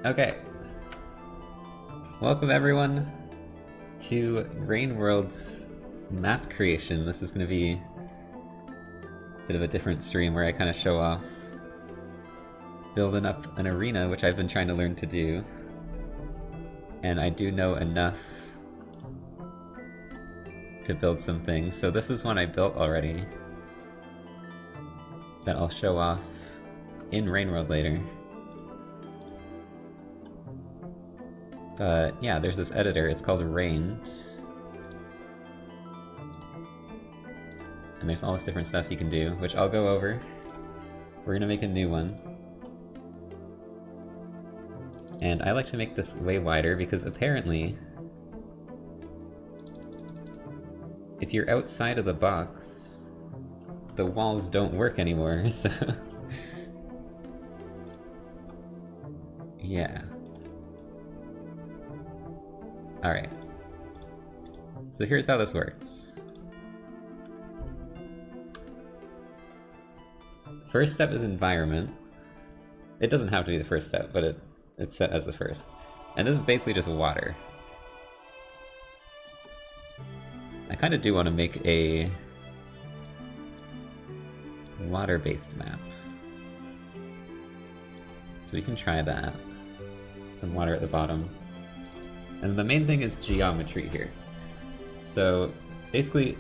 Okay, welcome everyone to Rain World's map creation. This is going to be a bit of a different stream where I kind of show off building up an arena, which I've been trying to learn to do. And I do know enough to build some things. So this is one I built already that I'll show off in Rain World later. But yeah, there's this editor, it's called Rained. And there's all this different stuff you can do, which I'll go over. We're gonna make a new one. And I like to make this way wider because apparently, if you're outside of the box, the walls don't work anymore, so... yeah. Alright. So here's how this works. First step is environment. It doesn't have to be the first step, but it's set as the first. And this is basically just water. I kind of do want to make a water-based map. So we can try that. Some water at the bottom. And the main thing is geometry here. So basically,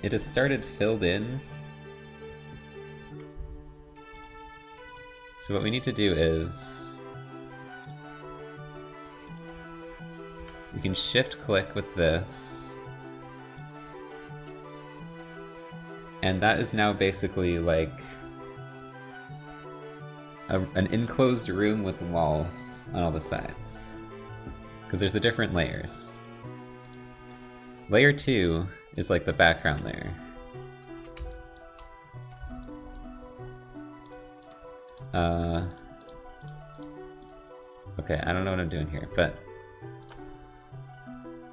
it has started filled in. So what we need to do is we can shift click with this. And that is now basically like an enclosed room with walls on all the sides. Because there's the different layers. Layer 2 is like the background layer. Okay, I don't know what I'm doing here, but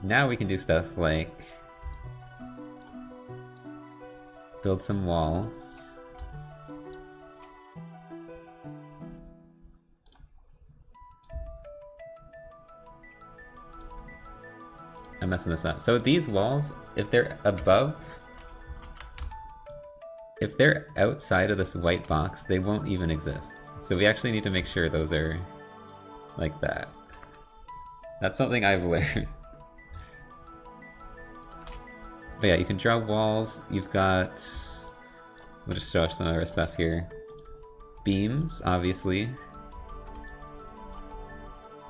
now we can do stuff like build some walls. I'm messing this up. So these walls, if they're above, if they're outside of this white box, they won't even exist. So we actually need to make sure those are like that. That's something I've learned. But yeah, you can draw walls. You've got... we'll just show off some of our stuff here. Beams, obviously.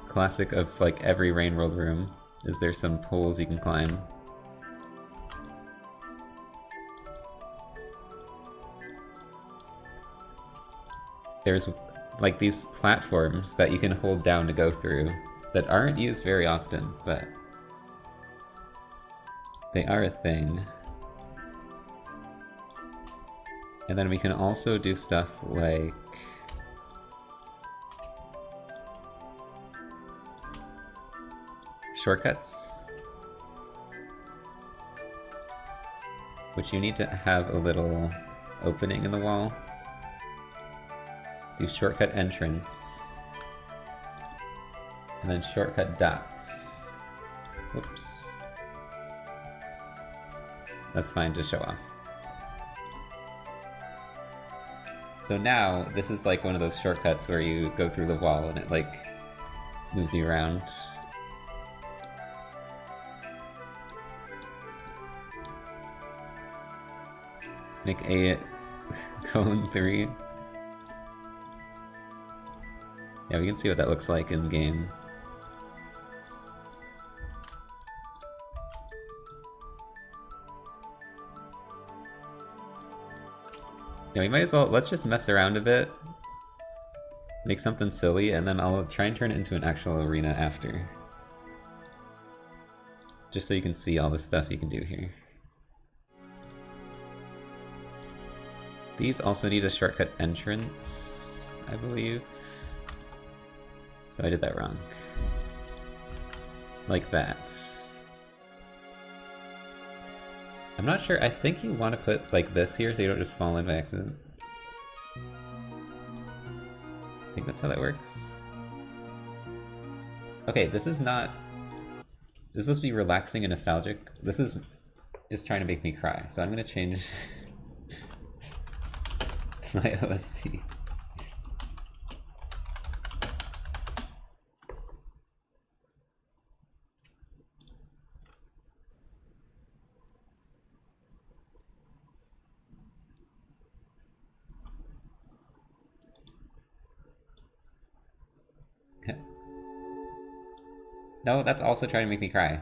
Classic of like every Rain World room. Is there some poles you can climb? There's like these platforms that you can hold down to go through that aren't used very often, but they are a thing. And then we can also do stuff like shortcuts, which you need to have a little opening in the wall. Do shortcut entrance, and then shortcut dots. Whoops. That's fine to show off. So now, this is like one of those shortcuts where you go through the wall and it like moves you around. Make a colon 3. Yeah, we can see what that looks like in game. Yeah, we might as well, let's just mess around a bit. Make something silly, and then I'll try and turn it into an actual arena after. Just so you can see all the stuff you can do here. These also need a shortcut entrance, I believe. So I did that wrong. Like that. I'm not sure, I think you want to put like this here so you don't just fall in by accident. I think that's how that works. Okay, this is not... This is supposed to be relaxing and nostalgic. This is just trying to make me cry, so I'm gonna change my OST. Okay. No, that's also trying to make me cry.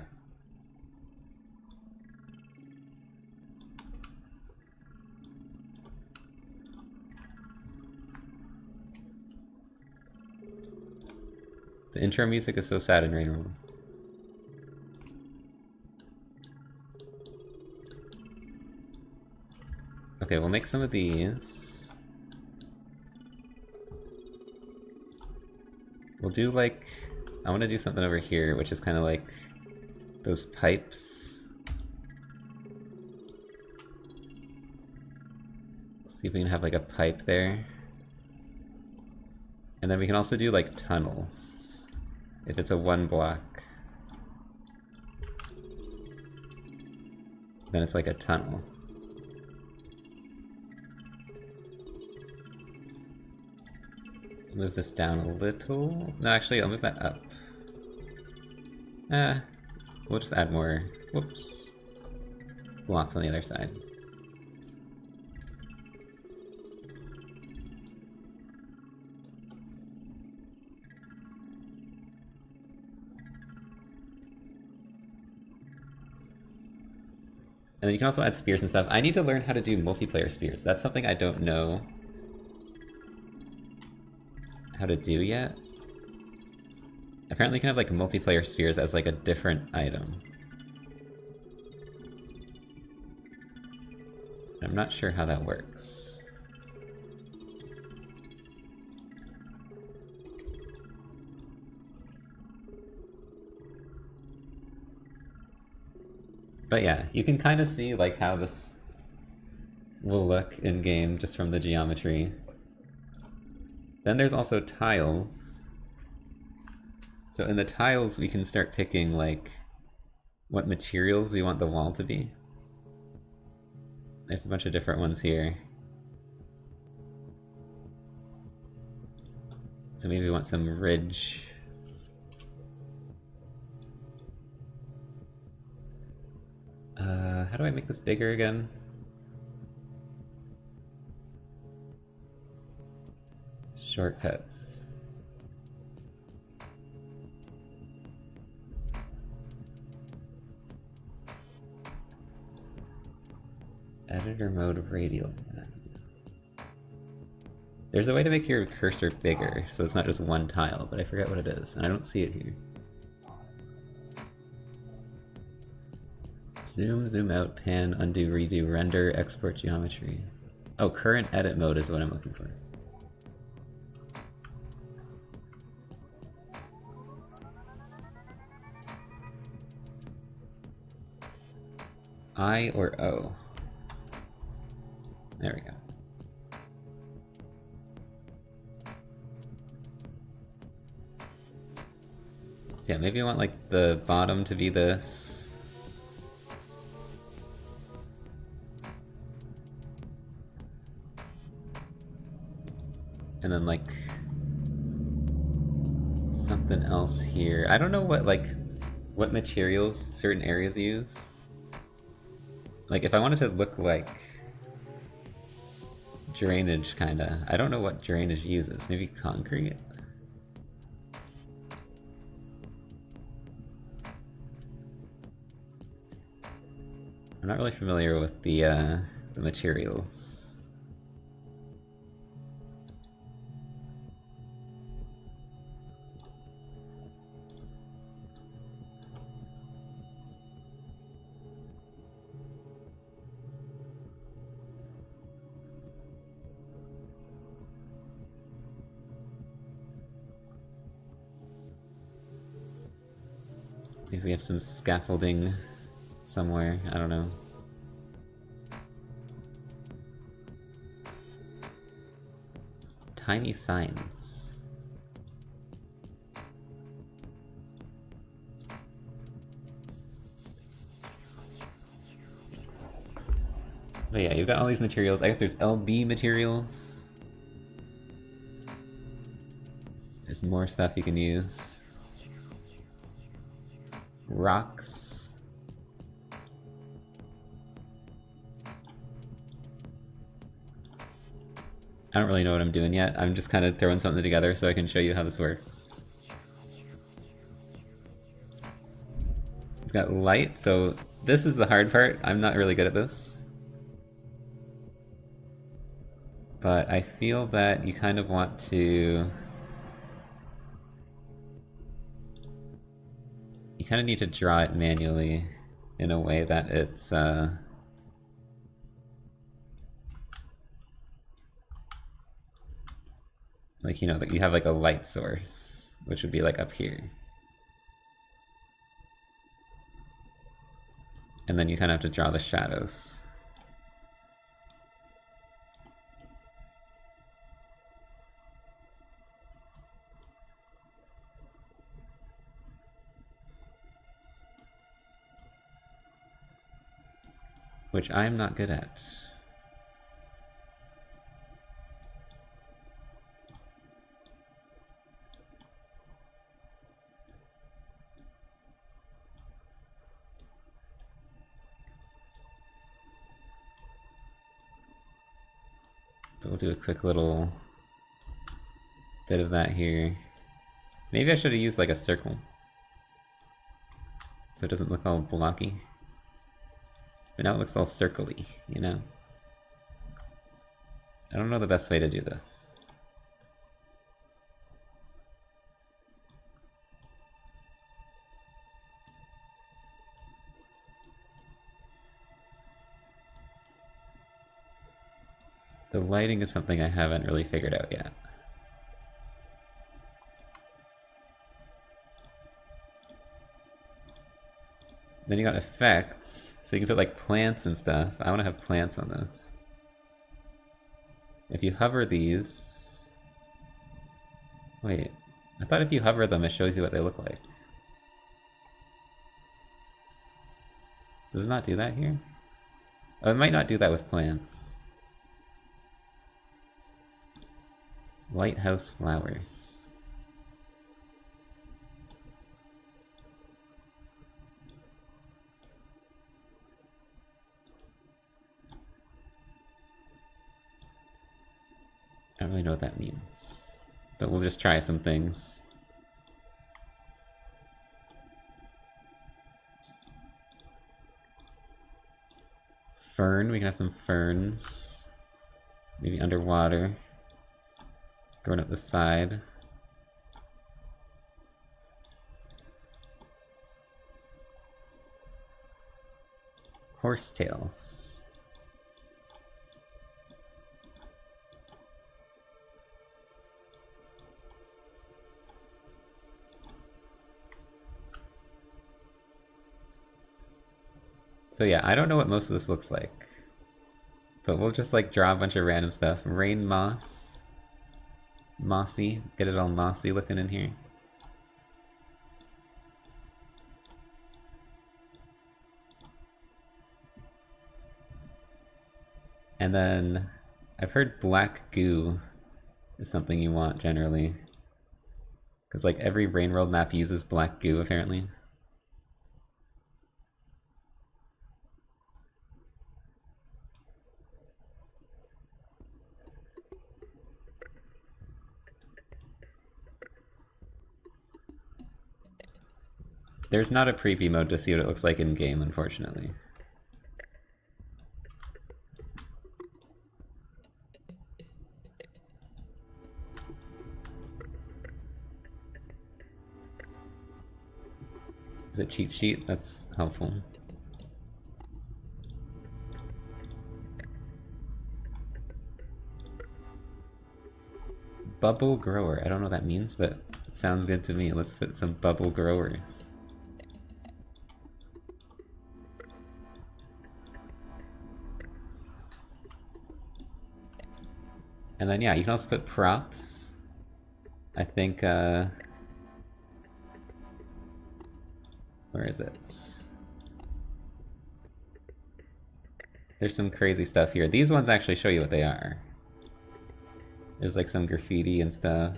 The intro music is so sad in Rain World. Okay, we'll make some of these. We'll do like... I want to do something over here, which is kind of like those pipes. See if we can have like a pipe there. And then we can also do like tunnels. If it's a one block, then it's like a tunnel. Move this down a little. No, actually, I'll move that up. We'll just add more, whoops, blocks on the other side. And then you can also add spears and stuff. I need to learn how to do multiplayer spears. That's something I don't know how to do yet. Apparently you can have like multiplayer spears as like a different item. I'm not sure how that works. But yeah, you can kind of see like how this will look in game just from the geometry. Then there's also tiles. So in the tiles we can start picking like what materials we want the wall to be. There's a bunch of different ones here. So maybe we want some ridge. How do I make this bigger again? Shortcuts. Editor mode radial. There's a way to make your cursor bigger, so it's not just one tile, but I forget what it is, and I don't see it here. Zoom, zoom out, pan, undo, redo, render, export geometry. Oh, current edit mode is what I'm looking for. I or O? There we go. So yeah, maybe I want like the bottom to be this. And then like something else here. I don't know what materials certain areas use. Like if I wanted to look like drainage kinda, I don't know what drainage uses. Maybe concrete? I'm not really familiar with the materials. Maybe we have some scaffolding somewhere, I don't know. Tiny signs. But yeah, you've got all these materials. I guess there's LB materials. There's more stuff you can use. Rocks. I don't really know what I'm doing yet. I'm just kind of throwing something together so I can show you how this works. We've got light, so this is the hard part. I'm not really good at this. But I feel that you kind of want to... You kind of need to draw it manually in a way that it's... like, you know, that you have like a light source, which would be like up here. And then you kind of have to draw the shadows. Which I'm not good at. But we'll do a quick little bit of that here. Maybe I should have used like a circle, so it doesn't look all blocky. But now it looks all circly, you know? I don't know the best way to do this. The lighting is something I haven't really figured out yet. Then you got effects, so you can put like plants and stuff. I want to have plants on this. If you hover these... Wait, I thought if you hover them it shows you what they look like. Does it not do that here? Oh, it might not do that with plants. Lighthouse flowers. I don't really know what that means, but we'll just try some things. Fern, we can have some ferns. Maybe underwater. Going up the side. Horsetails. So yeah, I don't know what most of this looks like. But we'll just like draw a bunch of random stuff. Rain moss. Mossy. Get it all mossy looking in here. And then I've heard black goo is something you want generally. Because like every Rain World map uses black goo apparently. There's not a preview mode to see what it looks like in game, unfortunately. Is it cheat sheet? That's helpful. Bubble grower. I don't know what that means, but it sounds good to me. Let's put some bubble growers. And then yeah, you can also put props. I think where is it? There's some crazy stuff here. These ones actually show you what they are. There's like some graffiti and stuff.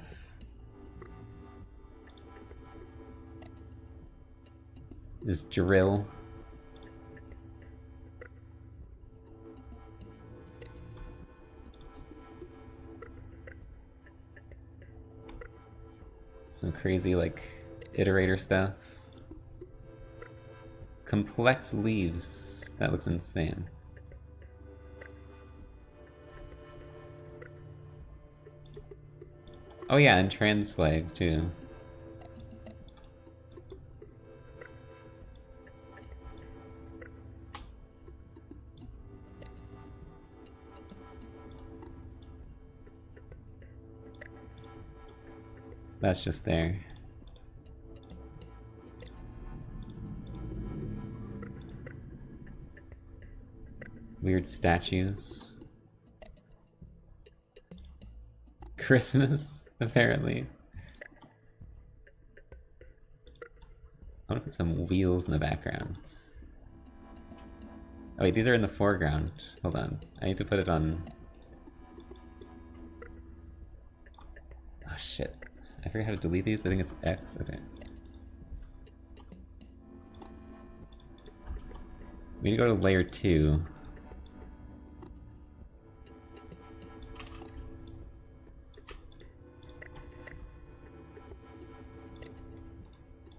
There's drill. Some crazy, like, iterator stuff. Complex leaves. That looks insane. Oh yeah, and trans flag, too. That's just there. Weird statues. Christmas, apparently. I want to put some wheels in the background. Oh wait, these are in the foreground. Hold on. I need to put it on... Oh shit. I forget how to delete these. I think it's X. Okay. We need to go to layer 2.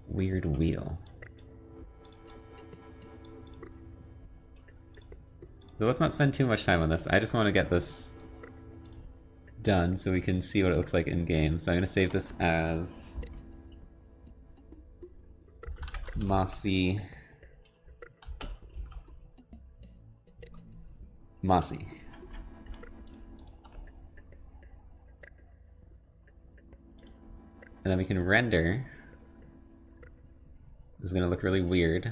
Weird wheel. So let's not spend too much time on this. I just want to get this done so we can see what it looks like in game. So I'm going to save this as Mossy. And then we can render. This is going to look really weird.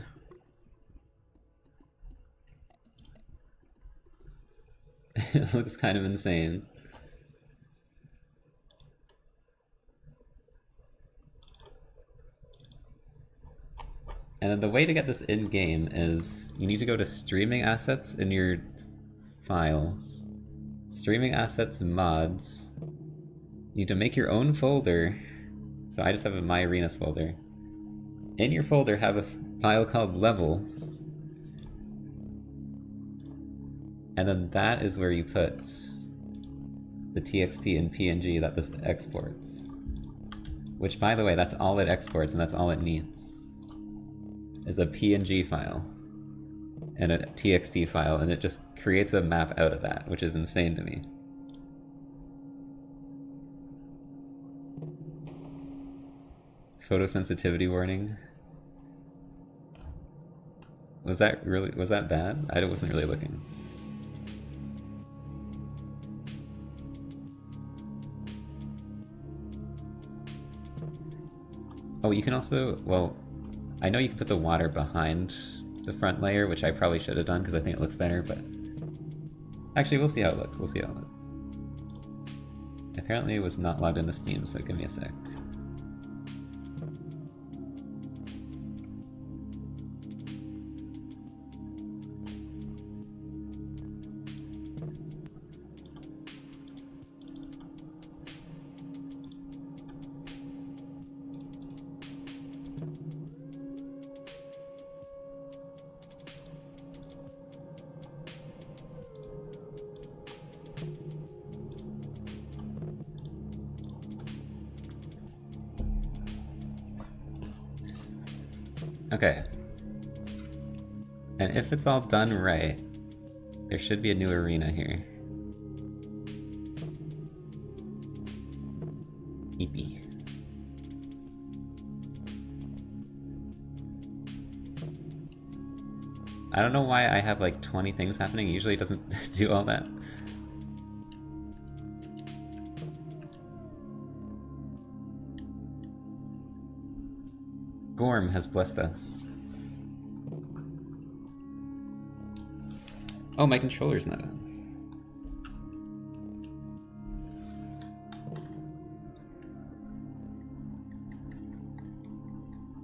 It looks kind of insane. And then the way to get this in-game is you need to go to Streaming Assets in your files. Streaming Assets Mods. You need to make your own folder. So I just have a My Arenas folder. In your folder have a file called Levels. And then that is where you put the TXT and PNG that this exports. Which, by the way, that's all it exports and that's all it needs. Is a PNG file and a TXT file, and it just creates a map out of that, which is insane to me. Photosensitivity warning. Was that bad? I wasn't really looking. Oh, you can also, well, I know you can put the water behind the front layer, which I probably should have done because I think it looks better, but actually we'll see how it looks. We'll see how it looks. Apparently it was not logged into Steam, so give me a sec. Okay. And if it's all done right, there should be a new arena here. Eepy. I don't know why I have like 20 things happening. It usually doesn't do all that. Gorm has blessed us. Oh, my controller's not on.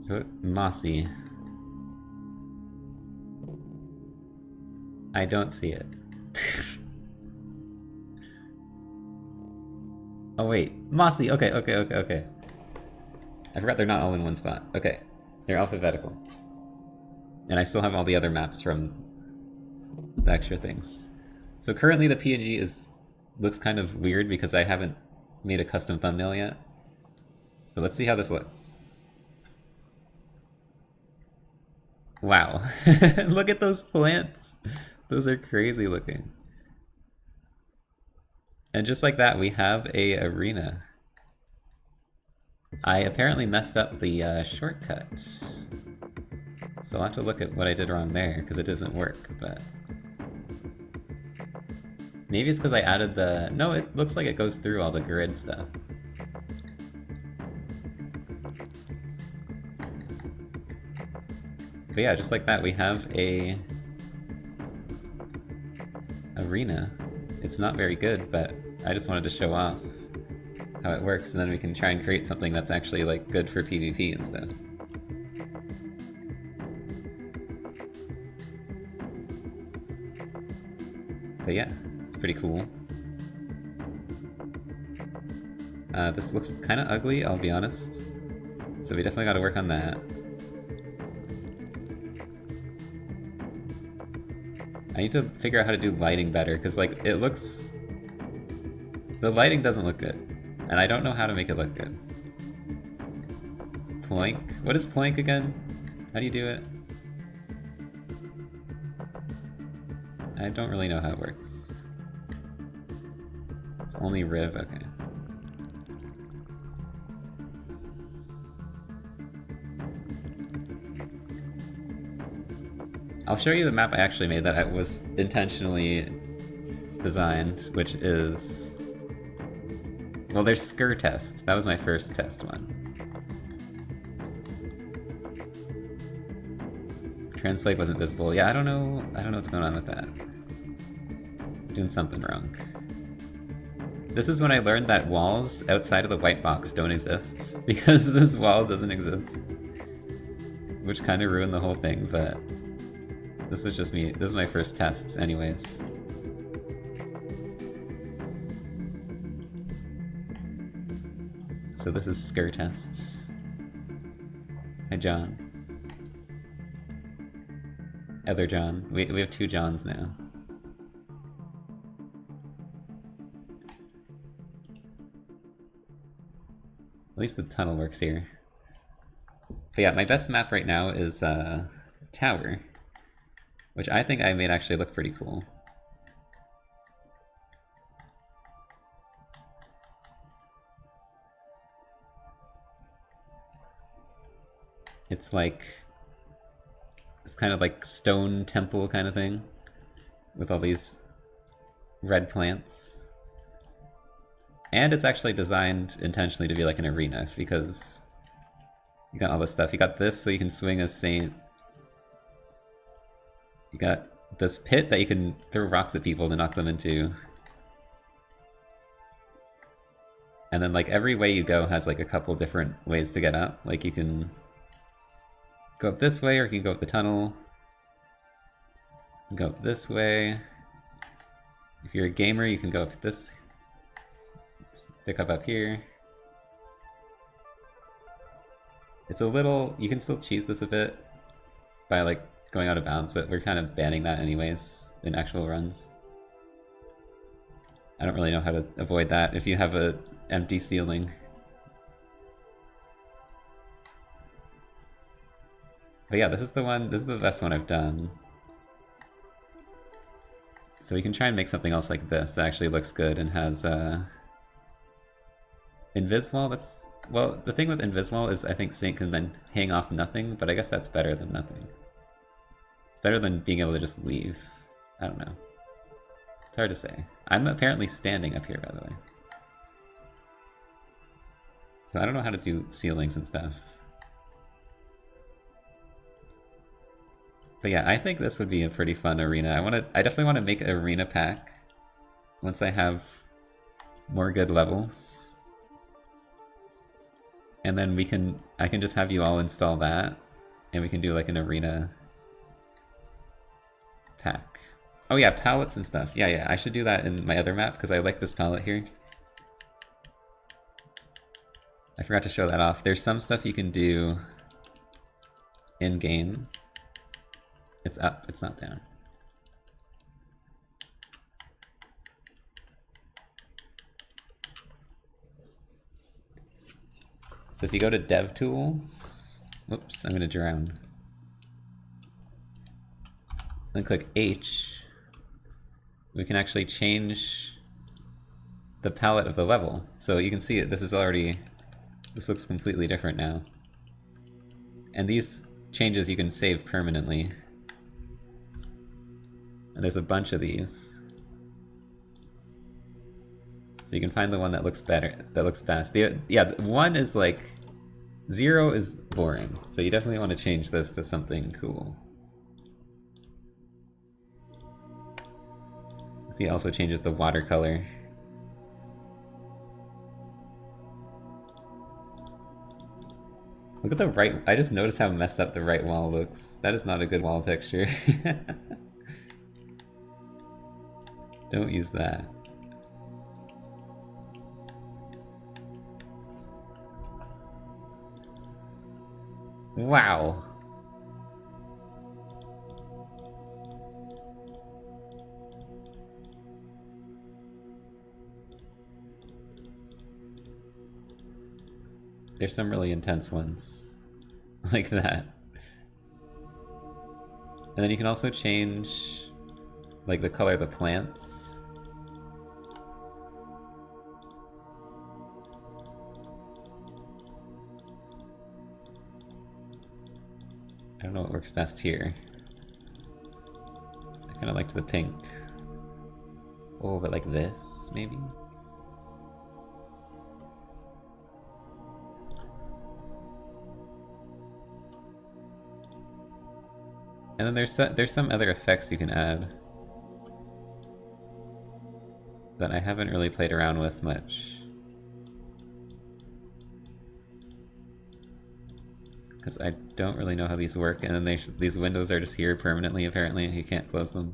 So, Mossy. I don't see it. Oh wait, Mossy, okay. I forgot they're not all in one spot. Okay, they're alphabetical. And I still have all the other maps from the extra things. So currently the PNG looks kind of weird because I haven't made a custom thumbnail yet. But let's see how this looks. Wow, look at those plants. Those are crazy looking. And just like that, we have a arena. I apparently messed up the shortcut. So I'll have to look at what I did wrong there, because it doesn't work, but... Maybe it's because I added the... No, it looks like it goes through all the grid stuff. But yeah, just like that, we have a... arena. It's not very good, but I just wanted to show off how it works, and then we can try and create something that's actually like good for PvP instead. But yeah, it's pretty cool. This looks kind of ugly, I'll be honest. So we definitely got to work on that. I need to figure out how to do lighting better, because like it looks... The lighting doesn't look good, and I don't know how to make it look good. Ploink? What is ploink again? How do you do it? I don't really know how it works. It's only Riv, okay. I'll show you the map I actually made that I was intentionally designed, which is... Well, there's Skur Test. That was my first test one. Translate wasn't visible. Yeah, I don't know what's going on with that. Doing something wrong. This is when I learned that walls outside of the white box don't exist, because this wall doesn't exist. Which kind of ruined the whole thing, but... This was just me. This is my first test, anyways. So this is Skur Test. Hi, John. Other John. We have two Johns now. At least the tunnel works here. But yeah, my best map right now is Tower. Which I think I made actually look pretty cool. It's like... It's kind of like stone temple kind of thing. With all these red plants. And it's actually designed intentionally to be like an arena, because... You got all this stuff. You got this so you can swing a Saint. You got this pit that you can throw rocks at people to knock them into. And then like every way you go has like a couple different ways to get up. Like you can go up this way, or you can go up the tunnel. Go up this way. If you're a gamer, you can go up this, stick up here. It's a little, you can still cheese this a bit by like going out of bounds, but we're kind of banning that anyways in actual runs. I don't really know how to avoid that if you have a empty ceiling. But yeah, this is the best one I've done. So we can try and make something else like this that actually looks good and has Inviswall. That's, well, the thing with Inviswall is I think Saint can then hang off nothing, but I guess that's better than nothing. It's better than being able to just leave. I don't know. It's hard to say. I'm apparently standing up here, by the way. So I don't know how to do ceilings and stuff. But yeah, I think this would be a pretty fun arena. I definitely want to make an arena pack once I have more good levels. And then I can just have you all install that, and we can do like an arena pack. Oh yeah, palettes and stuff. Yeah, I should do that in my other map because I like this palette here. I forgot to show that off. There's some stuff you can do in-game. It's up, it's not down. So if you go to DevTools, whoops, I'm gonna drown. Then click H, we can actually change the palette of the level. So you can see it, this looks completely different now. And these changes you can save permanently. And there's a bunch of these. So you can find the one that looks better, that looks best. Yeah, 1 is like, 0 is boring. So you definitely want to change this to something cool. See, it also changes the watercolor. Look at the right, I just noticed how messed up the right wall looks. That is not a good wall texture. Don't use that. Wow. There's some really intense ones, like that. And then you can also change, like, the color of the plants. I don't know what works best here. I kind of liked the pink. Oh, but like this, maybe? And then there's some other effects you can add that I haven't really played around with much. Because I don't really know how these work, and then these windows are just here permanently, apparently. You can't close them.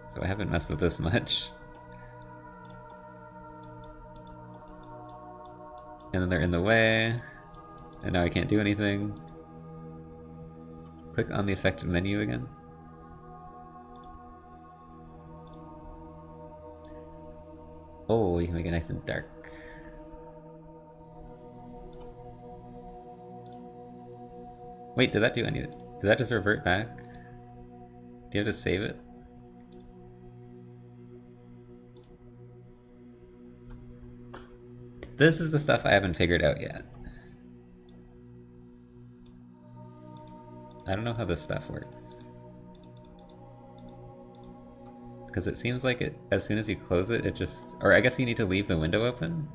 So I haven't messed with this much. And then they're in the way, and now I can't do anything. Click on the effect menu again. Oh, you can make it nice and dark. Wait, did that do anything? Did that just revert back? Do you have to save it? This is the stuff I haven't figured out yet. I don't know how this stuff works. Because it seems like it, as soon as you close it, it just... Or I guess you need to leave the window open?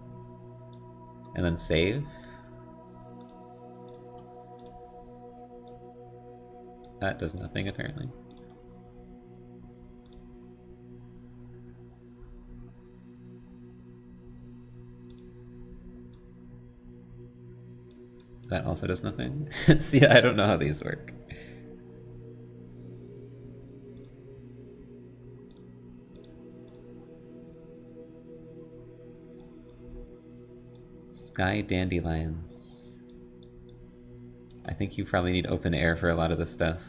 And then save? That does nothing, apparently. That also does nothing. See, I don't know how these work. Sky dandelions. I think you probably need open air for a lot of this stuff.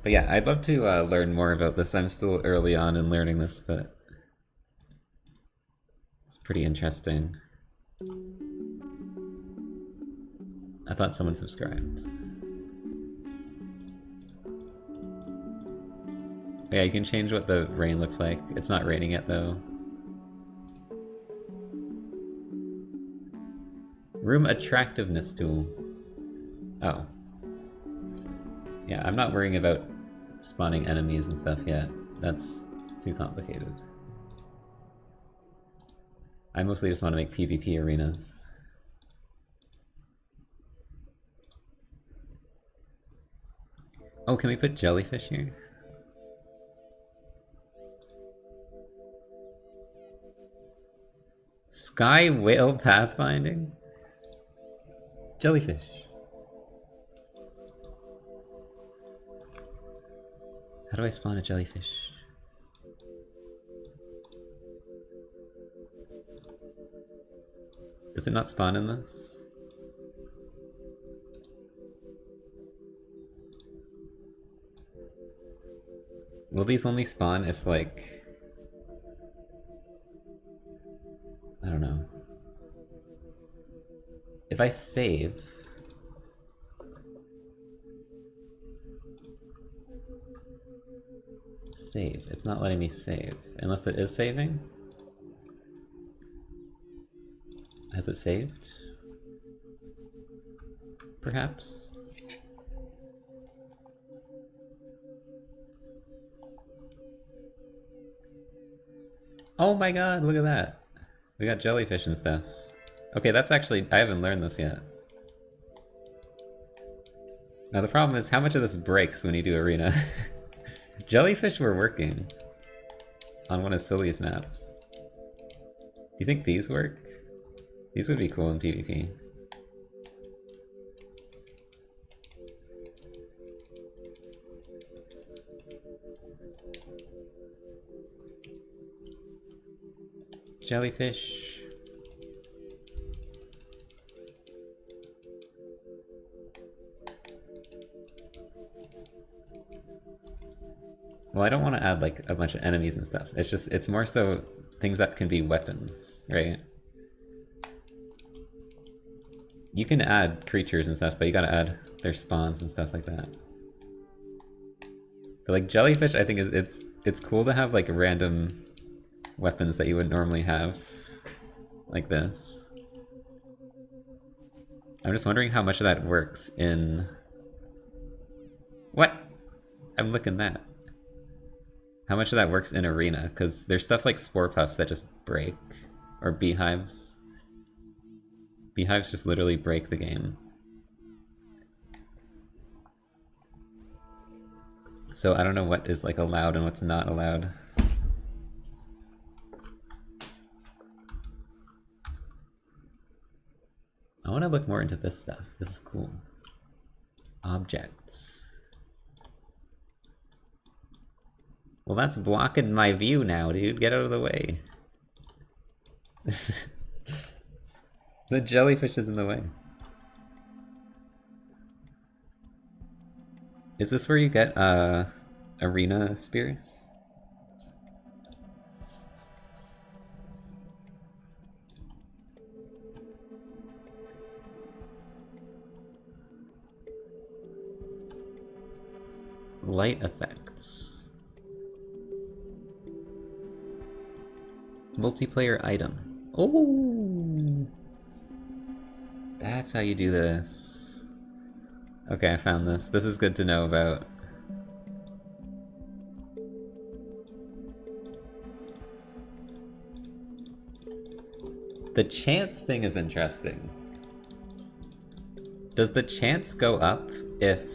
But yeah, I'd love to learn more about this. I'm still early on in learning this, but it's pretty interesting. I thought someone subscribed. But yeah, you can change what the rain looks like. It's not raining yet, though. Room attractiveness tool. Oh. Yeah, I'm not worrying about spawning enemies and stuff yet. That's too complicated. I mostly just want to make PvP arenas. Oh, can we put jellyfish here? Sky whale pathfinding? Jellyfish. How do I spawn a jellyfish? Does it not spawn in this? Will these only spawn if, like... I don't know. If I save... Save. It's not letting me save. Unless it is saving? Has it saved? Perhaps? Oh my god, look at that! We got jellyfish and stuff. Okay, that's actually... I haven't learned this yet. Now the problem is, how much of this breaks when you do arena? Jellyfish were working on one of Silly's maps. Do you think these work? These would be cool in PvP. Jellyfish. Well, I don't want to add like a bunch of enemies and stuff. It's just, it's more so things that can be weapons, right? You can add creatures and stuff, but you gotta add their spawns and stuff like that. But like jellyfish, I think it's cool to have like random weapons that you would normally have, like this. I'm just wondering how much of that works in... What? I'm looking that. How much of that works in arena? Because there's stuff like spore puffs that just break, or beehives. Beehives just literally break the game. So I don't know what is like allowed and what's not allowed. I want to look more into this stuff. This is cool. Objects. Well, that's blocking my view now, dude. Get out of the way. The jellyfish is in the way. Is this where you get arena spears? Light effects. Multiplayer item. Oh, that's how you do this. Okay, I found this. This is good to know about. The chance thing is interesting. Does the chance go up if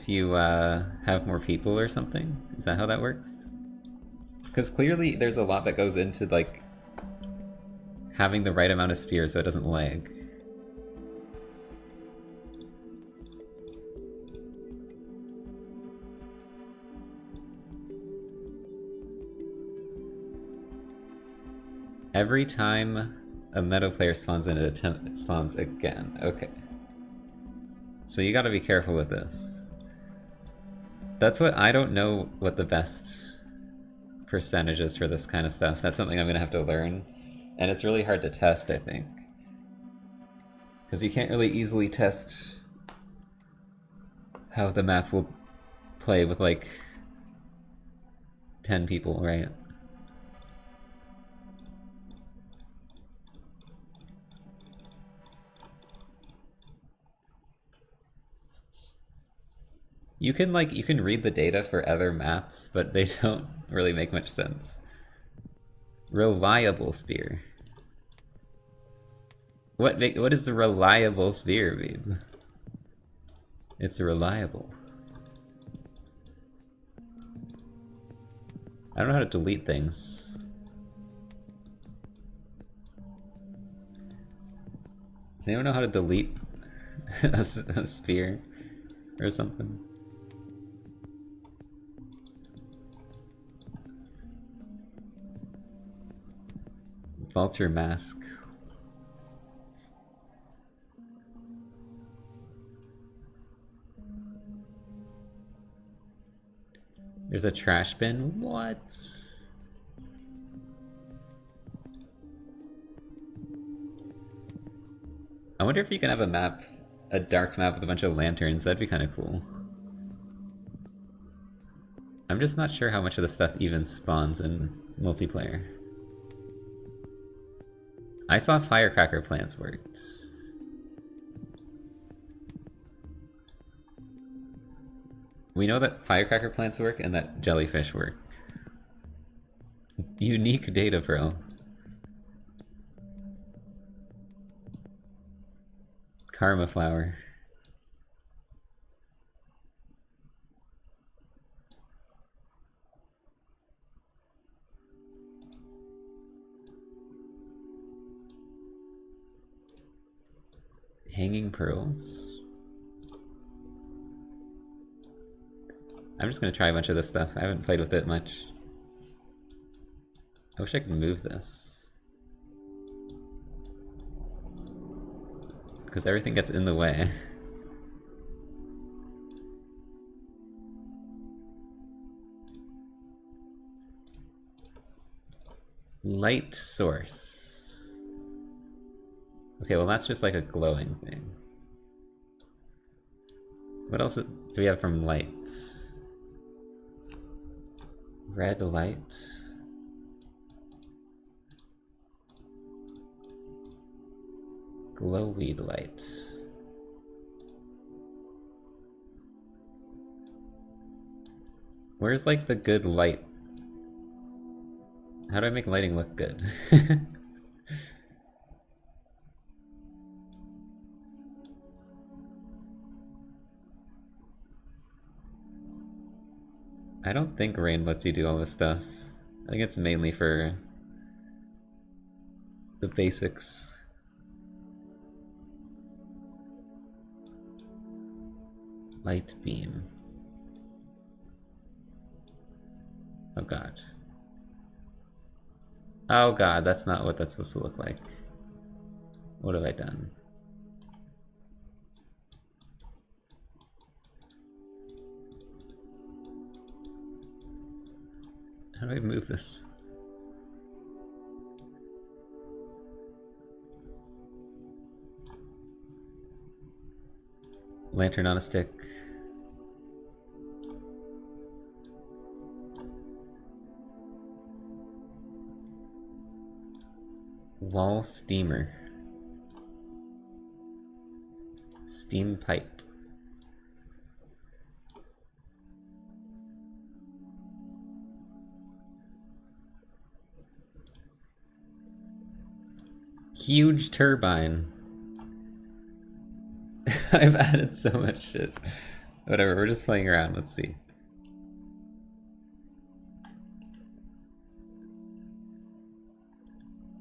you have more people or something? Is that how that works? Because clearly there's a lot that goes into like having the right amount of spears so it doesn't lag. Every time a Meadow player spawns in, it spawns again. Okay. So you gotta be careful with this. That's what I don't know what the best percentage is for this kind of stuff. That's something I'm gonna have to learn. And it's really hard to test, I think. Because you can't really easily test how the map will play with like 10 people, right? You can read the data for other maps, but they don't really make much sense. Reliable spear. What is the reliable spear, babe? It's reliable. I don't know how to delete things. Does anyone know how to delete a sphere or something? Vulture mask. There's a trash bin? What? I wonder if you can have a map, a dark map with a bunch of lanterns. That'd be kind of cool. I'm just not sure how much of the stuff even spawns in multiplayer. I saw firecracker plants worked. We know that firecracker plants work and that jellyfish work. Unique data, bro. Karma flower. Hanging pearls. I'm just gonna try a bunch of this stuff. I haven't played with it much. I wish I could move this. Because everything gets in the way. Light source. Okay, well that's just like a glowing thing. What else do we have from light? Red light. Glowweed light. Where's like the good light? How do I make lighting look good? I don't think rain lets you do all this stuff. I think it's mainly for the basics. Light beam. Oh god. Oh god, that's not what that's supposed to look like. What have I done? How do I move this? Lantern on a stick. Wall steamer. Steam pipe. Huge turbine. I've added so much shit. Whatever, we're just playing around, let's see.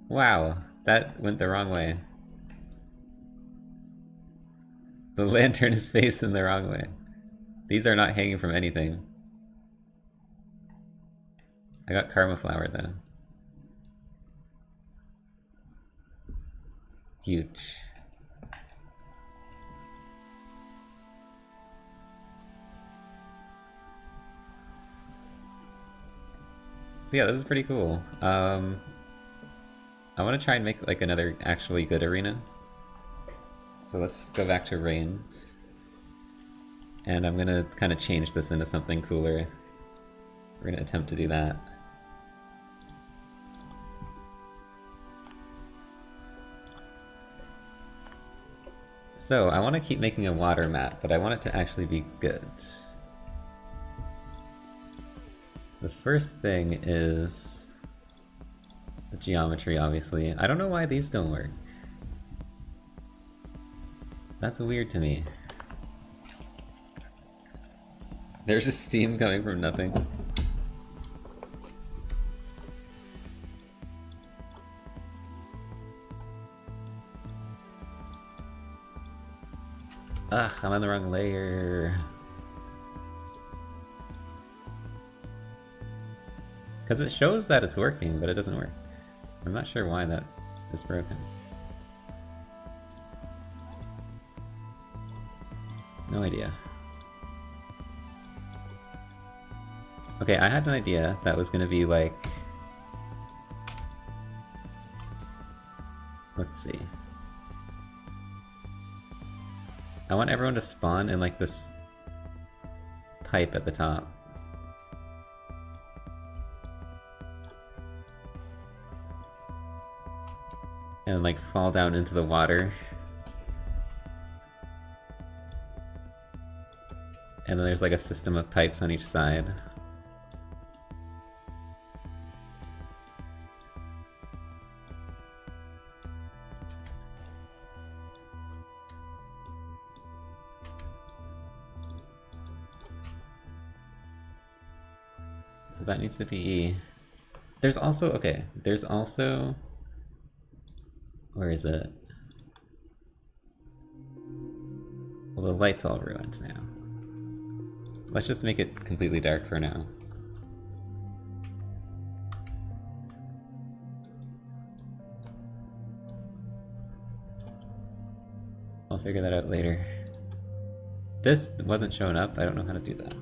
Wow, that went the wrong way. The lantern is facing the wrong way. These are not hanging from anything. I got karma flower though. Huge. So yeah, this is pretty cool. I want to try and make like another actually good arena. So let's go back to rain. And I'm gonna kind of change this into something cooler. We're gonna attempt to do that. So I want to keep making a water map, but I want it to actually be good. So the first thing is the geometry, obviously. I don't know why these don't work. That's weird to me. There's just steam coming from nothing. Ugh, I'm on the wrong layer. Because it shows that it's working, but it doesn't work. I'm not sure why that is broken. No idea. Okay, I had an idea that was gonna be like... Let's see. I want everyone to spawn in like this pipe at the top. And like fall down into the water. And then there's like a system of pipes on each side. So that needs to be E. There's also, okay, there's also... Where is it? Well, the light's all ruined now. Let's just make it completely dark for now. I'll figure that out later. This wasn't showing up, I don't know how to do that.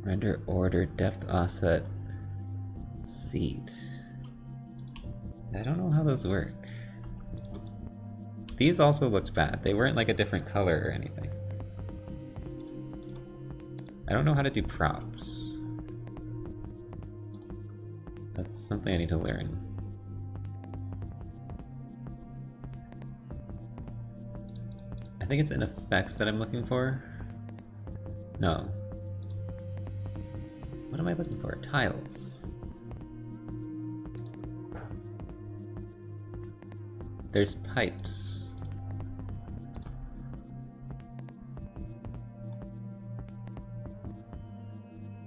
Render order depth offset seed. I don't know how those work. These also looked bad. They weren't like a different color or anything. I don't know how to do props. That's something I need to learn. I think it's in effects that I'm looking for. No. What am I looking for? Tiles. There's pipes.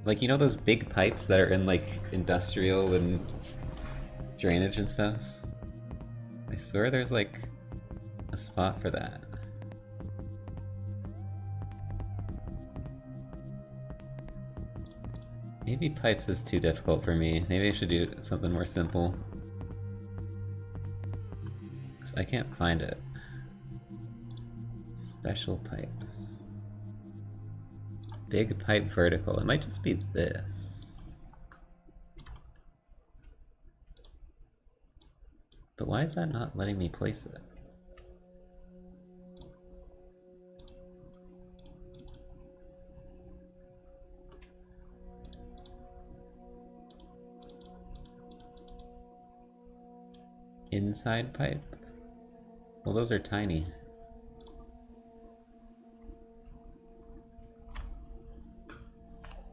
Like, you know those big pipes that are in like industrial and drainage and stuff? I swear there's like a spot for that. Maybe pipes is too difficult for me. Maybe I should do something more simple. 'Cause I can't find it. Special pipes. Big pipe vertical. It might just be this. But why is that not letting me place it? Inside pipe? Well, those are tiny.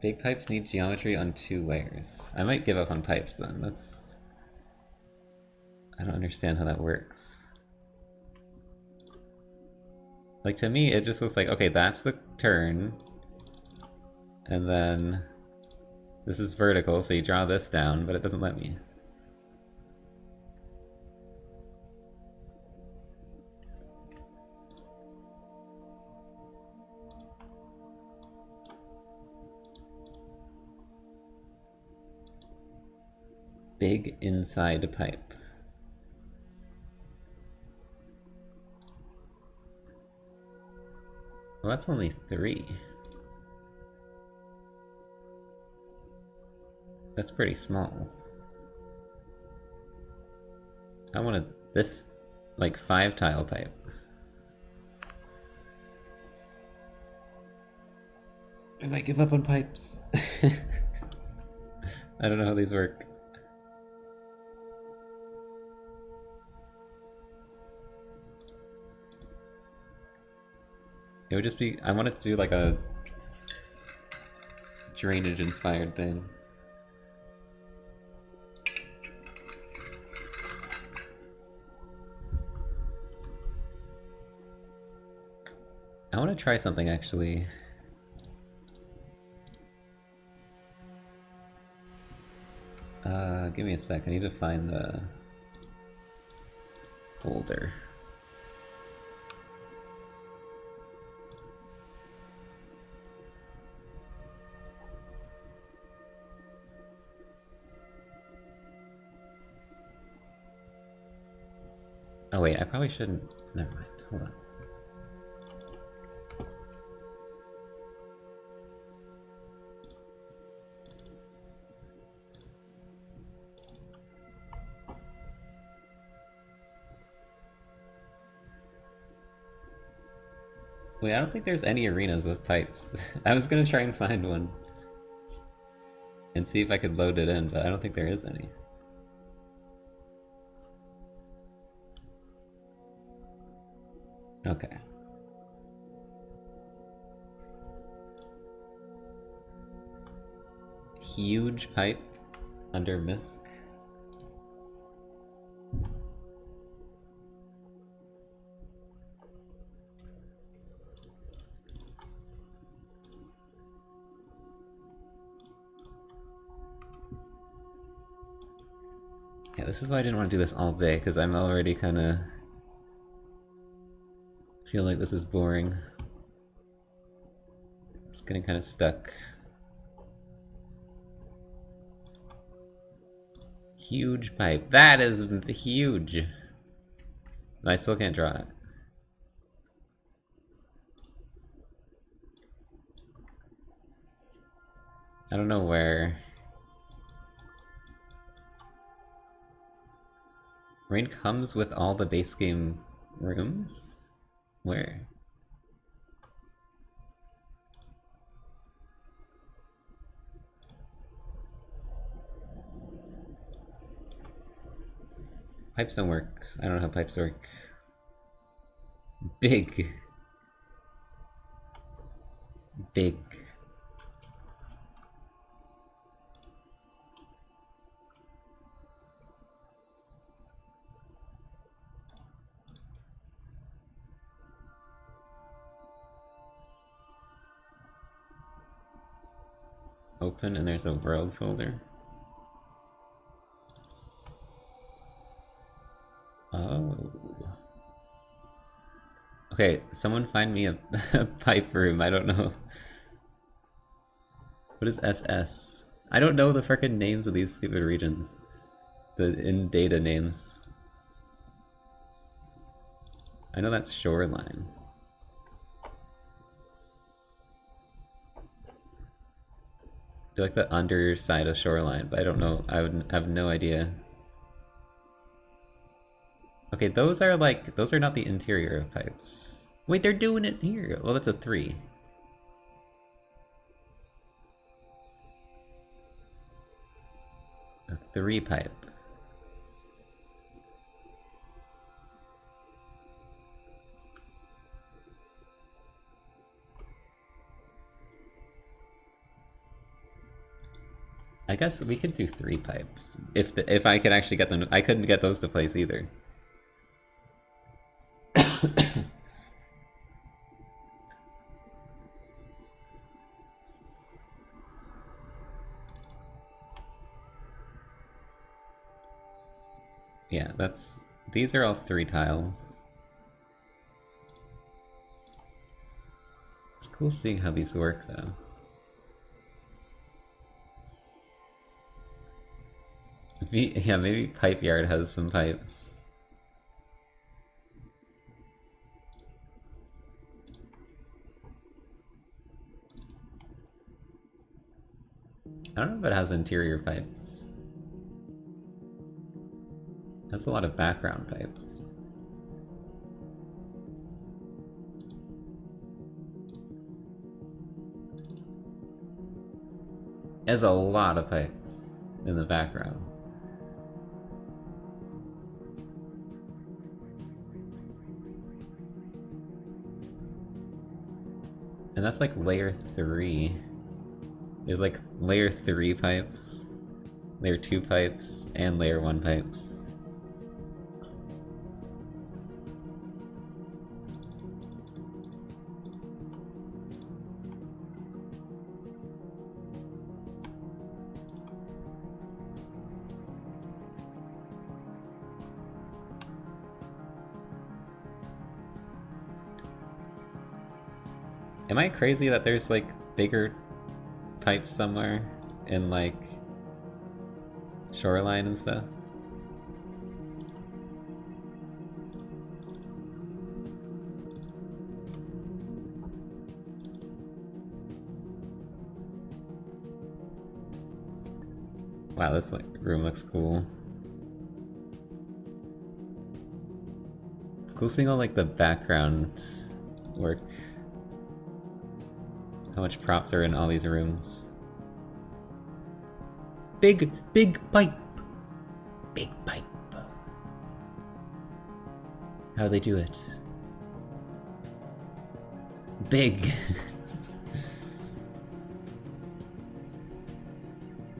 Big pipes need geometry on 2 layers. I might give up on pipes then. That's... I don't understand how that works. Like, to me, it just looks like, okay, that's the turn. And then... this is vertical, so you draw this down, but it doesn't let me. Big inside pipe. Well, that's only 3. That's pretty small. I wanted this, like, 5 tile pipe. I might give up on pipes. I don't know how these work. It would just be, I wanted to do like a drainage inspired thing. want to try something actually. Give me a sec, I need to find the folder. Oh wait, I probably shouldn't. Never mind, hold on. Wait, I don't think there's any arenas with pipes. I was gonna try and find one. And see if I could load it in, but I don't think there is any. Okay. Huge pipe under Misk. Yeah, this is why I didn't want to do this all day, because I'm already kind of feel like this is boring. Just getting kind of stuck. Huge pipe. That is huge. I still can't draw it. I don't know where. Rain comes with all the base game rooms? Where? Pipes don't work. I don't know how pipes work. Big. Big. Open and there's a world folder. Oh. Okay, someone find me a pipe room. I don't know. What is SS? I don't know the frickin' names of these stupid regions. The in-data names. I know that's shoreline. I feel like the underside of shoreline, but I don't know. I would have no idea. Okay, those are not the interior of pipes. Wait, they're doing it here. Well, that's a 3. A 3 pipe. I guess we could do 3 pipes if I could actually get them. I couldn't get those to place either. Yeah, these are all 3 tiles. It's cool seeing how these work though. Yeah, maybe Pipe Yard has some pipes. I don't know if it has interior pipes. That's a lot of background pipes. There's a lot of pipes in the background. And that's like layer 3. There's like layer 3 pipes, layer 2 pipes, and layer 1 pipes. Am I crazy that there's like bigger pipes somewhere in like Shoreline and stuff? Wow, this like room looks cool. It's cool seeing all like the background work. How much props are in all these rooms. Big pipe! Big pipe. How do they do it? Big!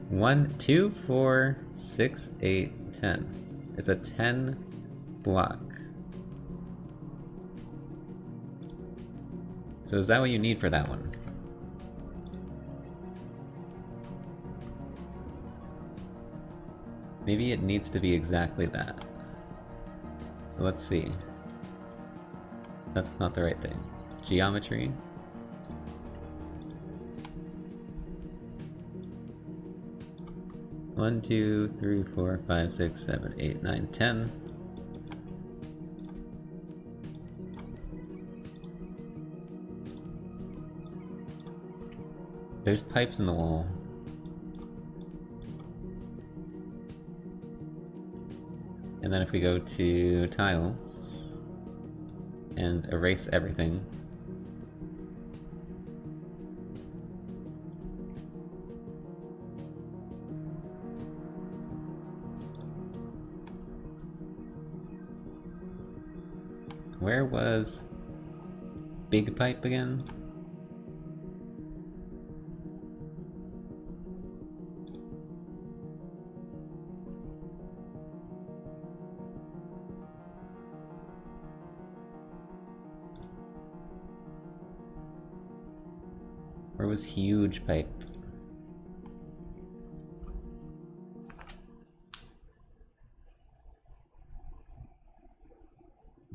1, 2, 4, 6, 8, 10. It's a 10 block. So is that what you need for that one? Maybe it needs to be exactly that. So let's see. That's not the right thing. Geometry. One, 2, 3, 4, 5, 6, 7, 8, 9, 10. There's pipes in the wall. And then if we go to tiles and erase everything, where was big pipe again? Where was huge pipe?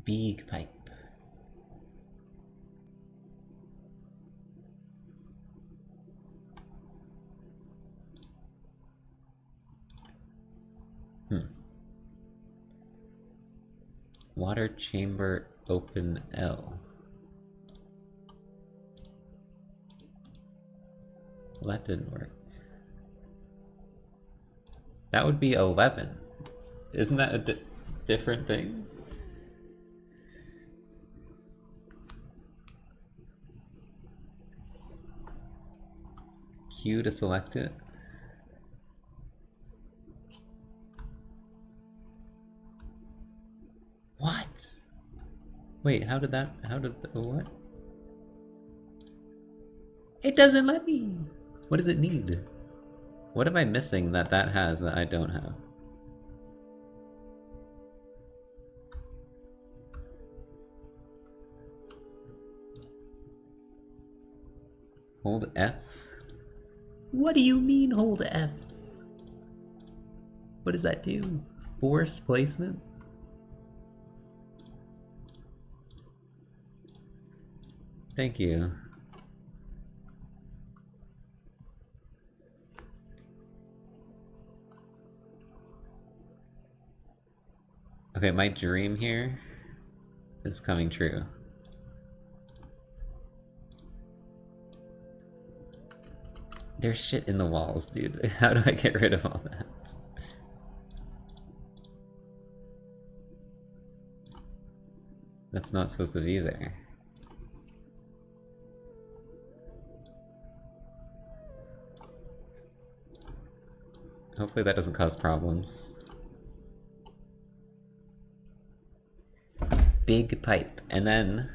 Big pipe. Water chamber open L. Well, that didn't work. That would be 11. Isn't that a different thing? Q to select it. What? Wait, how did what? It doesn't let me! What does it need? What am I missing that has that I don't have? Hold F? What do you mean hold F? What does that do? Force placement? Thank you. Okay, my dream here is coming true. There's shit in the walls, dude. How do I get rid of all that? That's not supposed to be there. Hopefully that doesn't cause problems. Big pipe. And then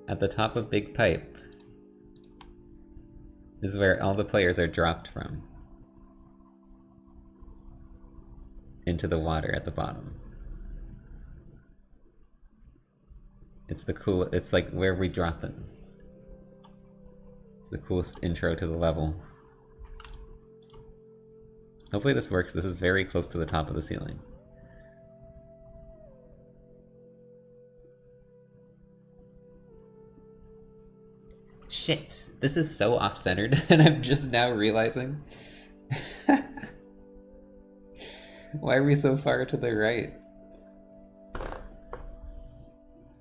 at the top of big pipe is where all the players are dropped from. Into the water at the bottom. It's like where we drop them. It's the coolest intro to the level. Hopefully this works. This is very close to the top of the ceiling. Shit, this is so off-centered, and I'm just now realizing. Why are we so far to the right?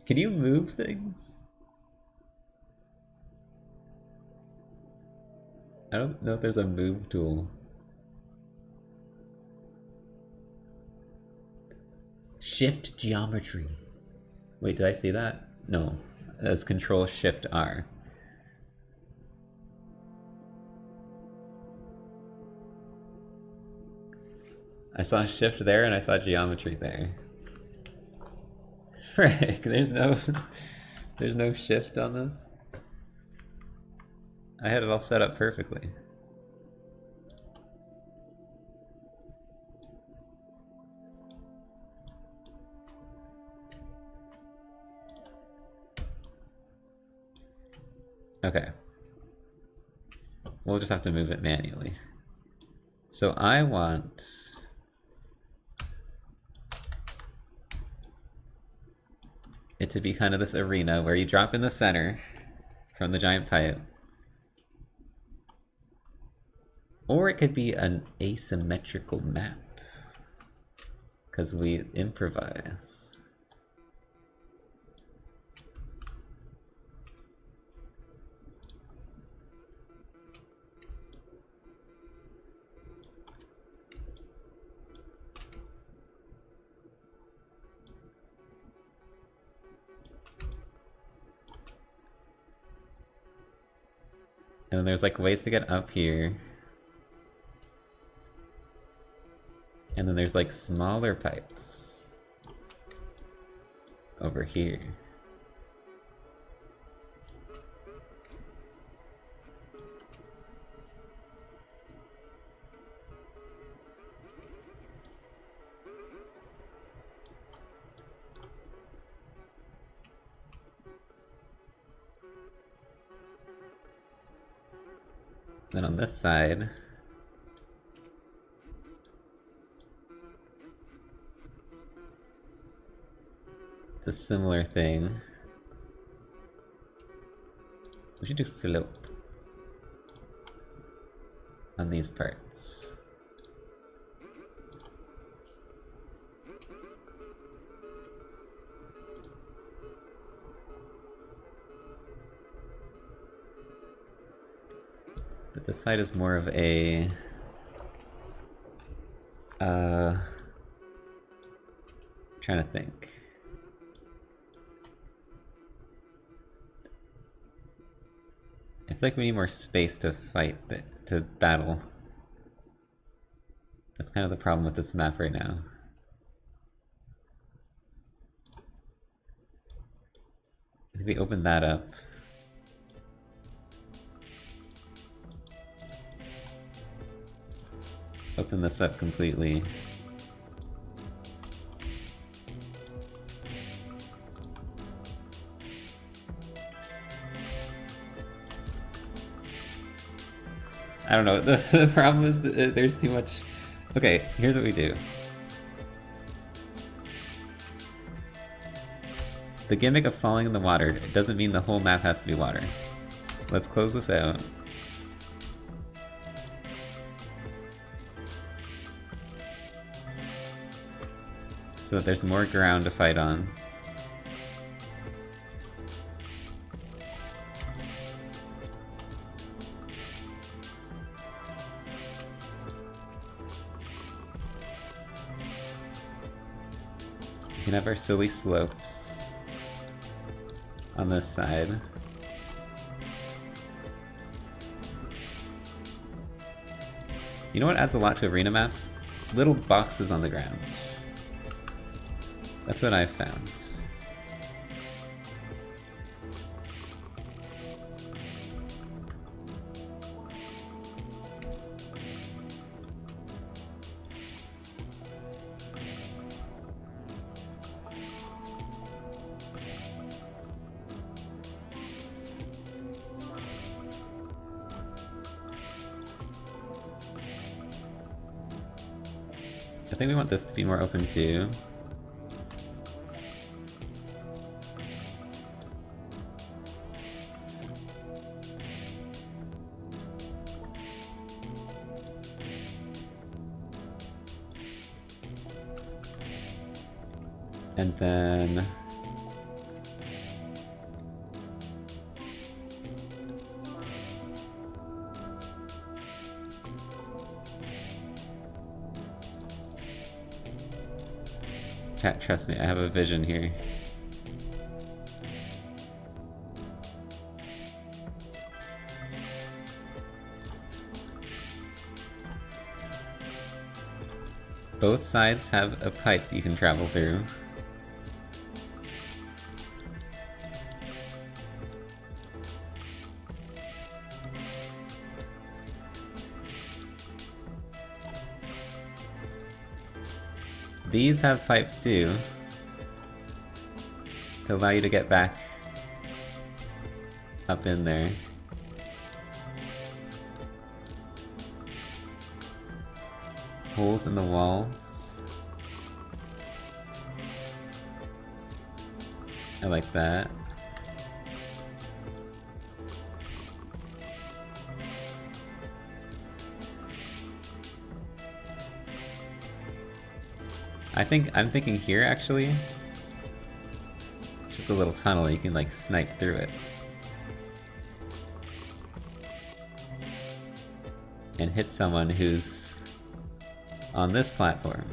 Can you move things? I don't know if there's a move tool. Shift geometry. Wait, did I see that? No, that's Control Shift R. I saw shift there and I saw geometry there. Frick, there's no shift on this. I had it all set up perfectly. Okay. We'll just have to move it manually. So I want it to be kind of this arena where you drop in the center from the giant pipe. Or it could be an asymmetrical map, because we improvise. And then there's like ways to get up here. And then there's like smaller pipes over here. Then on this side, it's a similar thing. We should do slope on these parts. But this side is more of a trying to think. I feel like we need more space to fight, to battle. That's kind of the problem with this map right now. If we open that up, open this up completely. I don't know, the problem is that there's too much. Okay, here's what we do. The gimmick of falling in the water doesn't mean the whole map has to be water. Let's close this out. So that there's more ground to fight on. We can have our silly slopes on this side. You know what adds a lot to arena maps? Little boxes on the ground. That's what I've found. I think we want this to be more open too. And then... Chat, trust me, I have a vision here. Both sides have a pipe you can travel through. These have pipes too, to allow you to get back up in there. Holes in the walls. I like that. I'm thinking here actually. It's just a little tunnel, you can like snipe through it. And hit someone who's on this platform.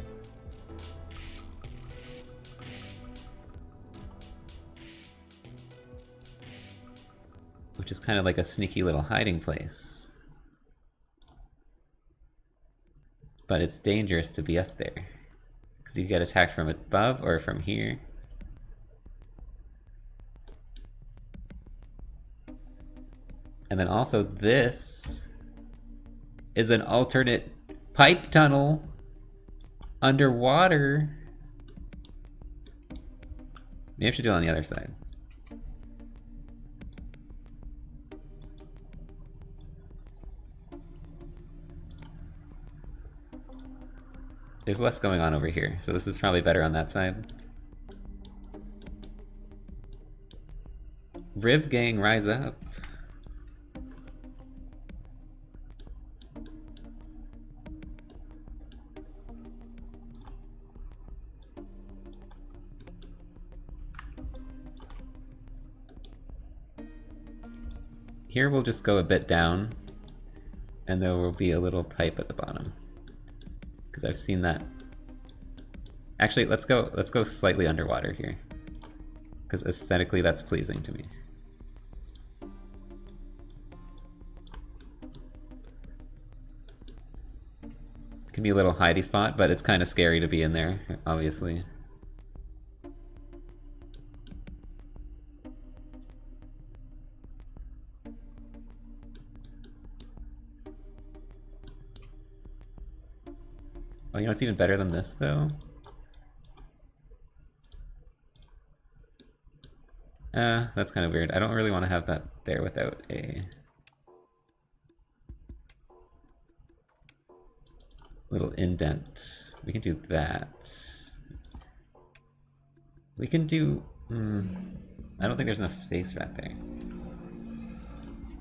Which is kind of like a sneaky little hiding place. But it's dangerous to be up there, because you get attacked from above or from here. And then also this is an alternate pipe tunnel underwater. Maybe I should do it on the other side. There's less going on over here, so this is probably better on that side. Riv gang, rise up. Here we'll just go a bit down, and there will be a little pipe at the bottom. Because I've seen that. Actually, let's go slightly underwater here. Because aesthetically that's pleasing to me. It can be a little hidey spot, but it's kind of scary to be in there, obviously. Oh, you know what's even better than this, though? That's kind of weird. I don't really want to have that there without a little indent. We can do that. We can do... I don't think there's enough space right there.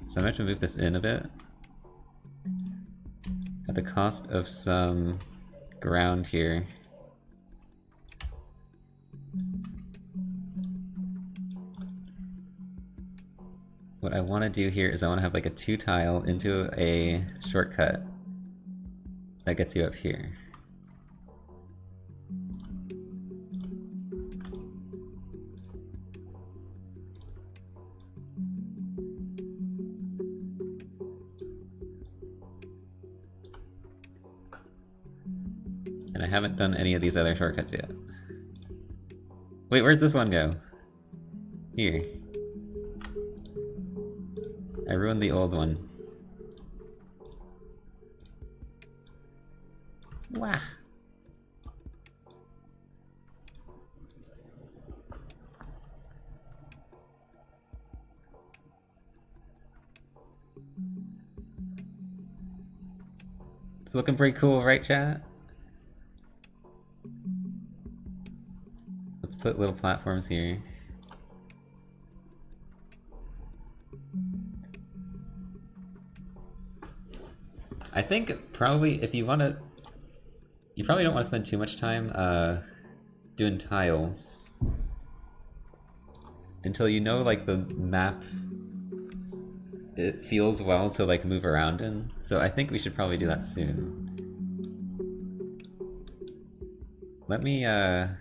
So I'm going to move this in a bit. At the cost of some ground here. What I want to do here is I want to have like a 2-tile into a shortcut that gets you up here. And I haven't done any of these other shortcuts yet. Wait, where's this one go? Here. I ruined the old one. Wah! It's looking pretty cool, right, chat? Let's put little platforms here. I think probably if you want to... You probably don't want to spend too much time doing tiles until you know like the map it feels well to like move around in. So I think we should probably do that soon. Let me yeah,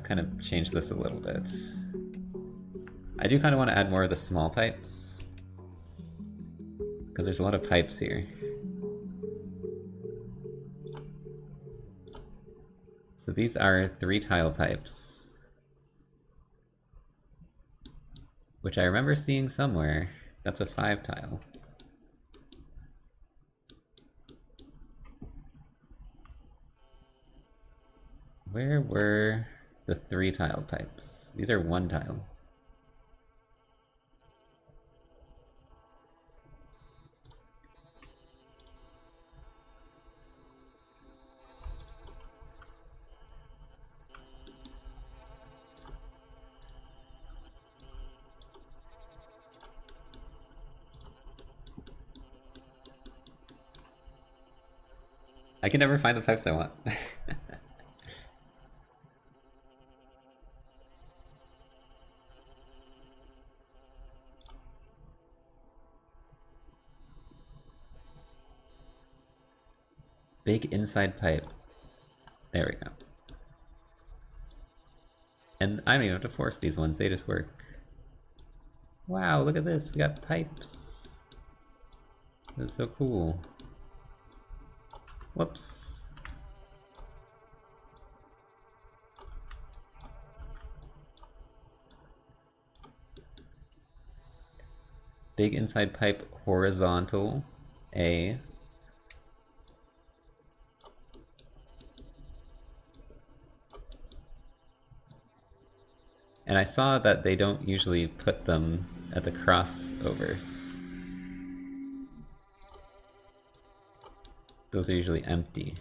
kind of change this a little bit. I do kind of want to add more of the small pipes because there's a lot of pipes here. So these are 3 tile pipes, which I remember seeing somewhere. That's a 5 tile. Where were the 3 tile pipes? These are 1 tile. I can never find the pipes I want. Big inside pipe. There we go. And I don't even have to force these ones, they just work. Wow, look at this, we got pipes. That's so cool. Whoops. Big inside pipe horizontal, A. And I saw that they don't usually put them at the crossovers. Those are usually empty.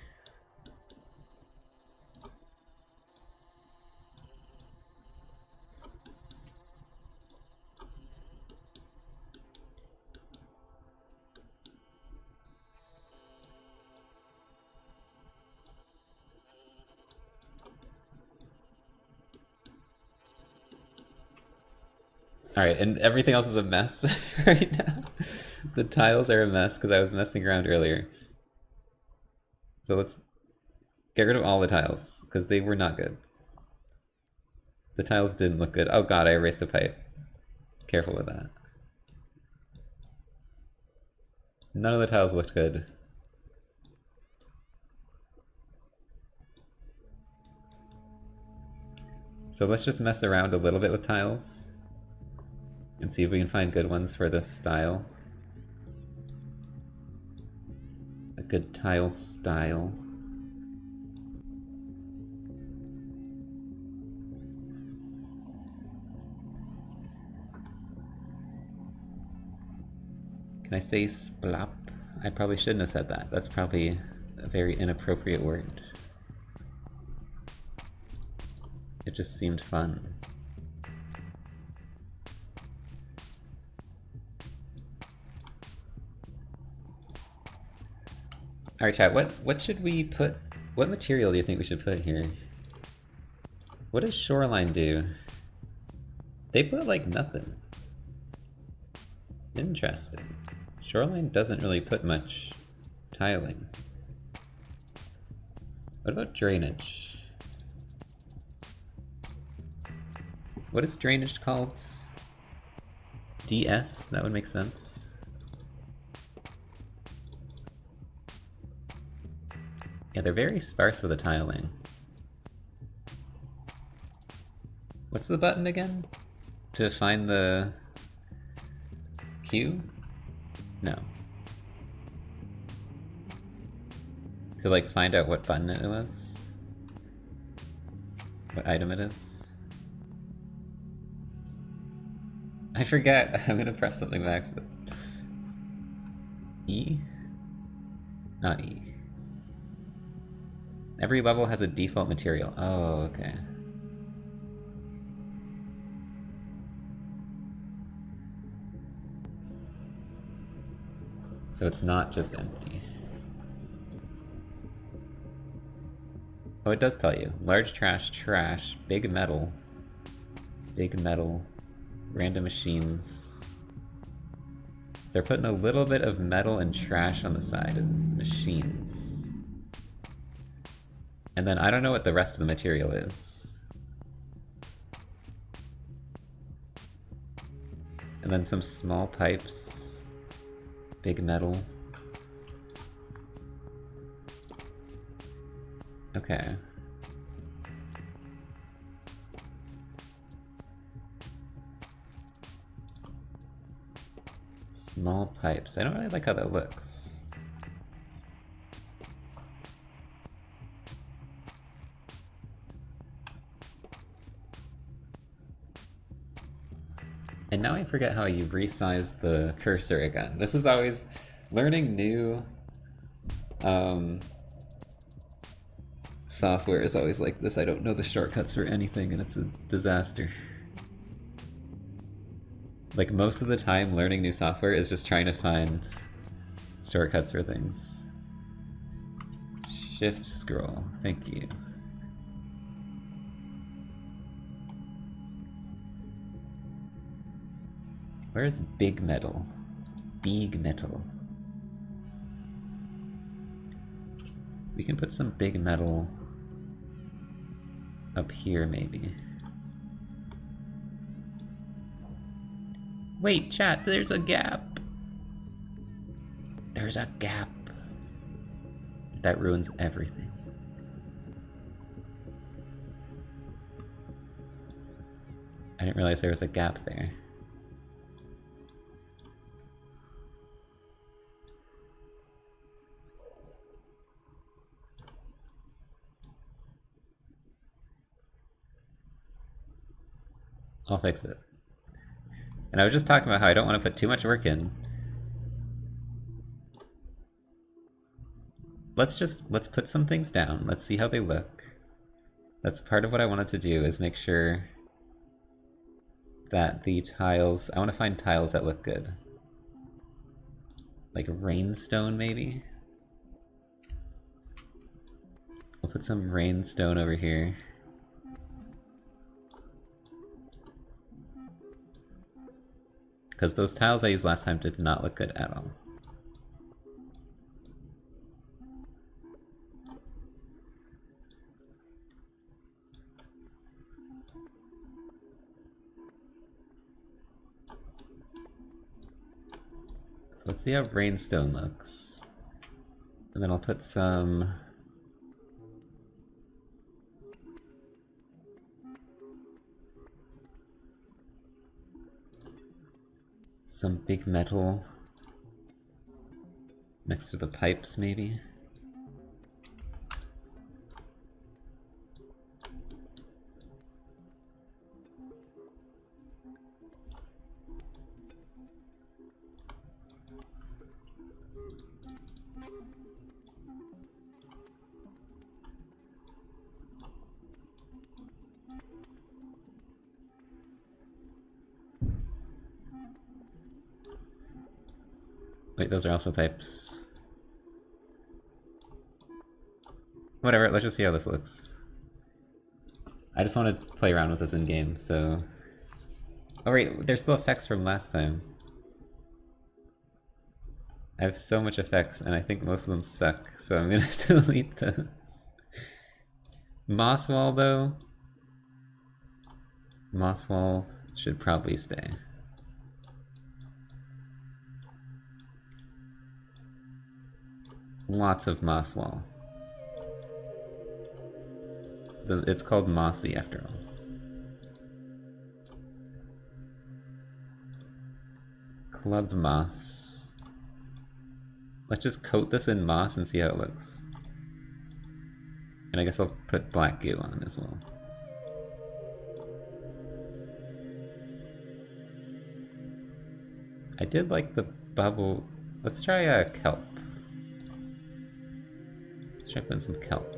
Alright, and everything else is a mess right now. The tiles are a mess because I was messing around earlier. So let's get rid of all the tiles, because they were not good. The tiles didn't look good. Oh god, I erased the pipe. Careful with that. None of the tiles looked good. So let's just mess around a little bit with tiles and see if we can find good ones for this style. A good tile style. Can I say splop? I probably shouldn't have said that. That's probably a very inappropriate word. It just seemed fun. Alright chat, what should we put, what material do you think we should put here? What does Shoreline do? They put like nothing. Interesting. Shoreline doesn't really put much tiling. What about drainage? What is drainage called? DS? That would make sense. Yeah, they're very sparse with the tiling. What's the button again? To find the Q? No. To like find out what button it was? What item it is? I forget. I'm gonna press something by accident. E? Not E. Every level has a default material. Oh, okay. So it's not just empty. Oh Oh, it does tell you. Large trash, trash, big metal, random machines. So they're putting a little bit of metal and trash on the side of machines. And then I don't know what the rest of the material is. And then some small pipes, big metal. Okay. Small pipes. I don't really like how that looks. And now I forget how you resize the cursor again. This is always learning new software is always like this. I don't know the shortcuts for anything and it's a disaster. Like most of the time learning new software is just trying to find shortcuts for things. Shift scroll, thank you. Where's big metal? Big metal. We can put some big metal up here, maybe. Wait, chat, there's a gap. There's a gap. That ruins everything. I didn't realize there was a gap there. I'll fix it. And I was just talking about how I don't want to put too much work in. Let's put some things down. Let's see how they look. That's part of what I wanted to do, is make sure that the tiles, I want to find tiles that look good. Like rainstone, maybe? I'll put some rainstone over here. Because those tiles I used last time did not look good at all. So let's see how rainstone looks. And then I'll put some big metal next to the pipes, maybe. Wait, those are also pipes. Whatever, let's just see how this looks. I just want to play around with this in game, so... Oh wait, there's still effects from last time. I have so much effects, and I think most of them suck, so I'm gonna delete those. Moss wall, though? Moss wall should probably stay. Lots of moss wall. It's called mossy after all. Club moss. Let's just coat this in moss and see how it looks. And I guess I'll put black goo on as well. I did like the bubble. Let's try kelp. Let's try putting some kelp.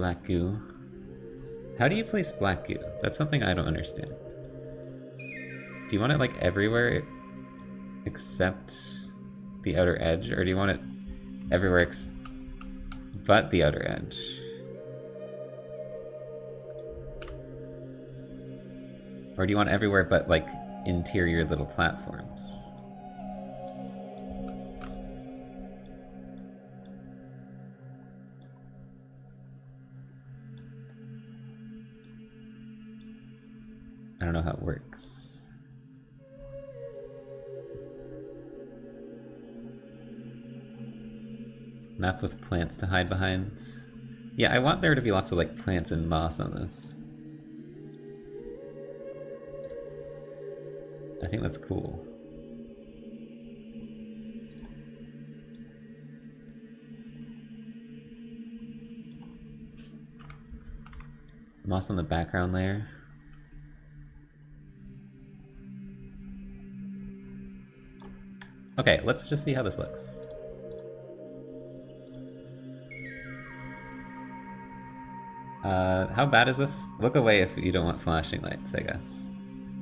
black goo. How do you place black goo? That's something I don't understand. Do you want it like everywhere except the outer edge, or do you want it everywhere but the outer edge? Or do you want everywhere but like interior little platforms? I don't know how it works. Map with plants to hide behind. Yeah, I want there to be lots of like plants and moss on this. I think that's cool. Moss on the background layer. Okay, let's just see how this looks. How bad is this? Look away if you don't want flashing lights, I guess.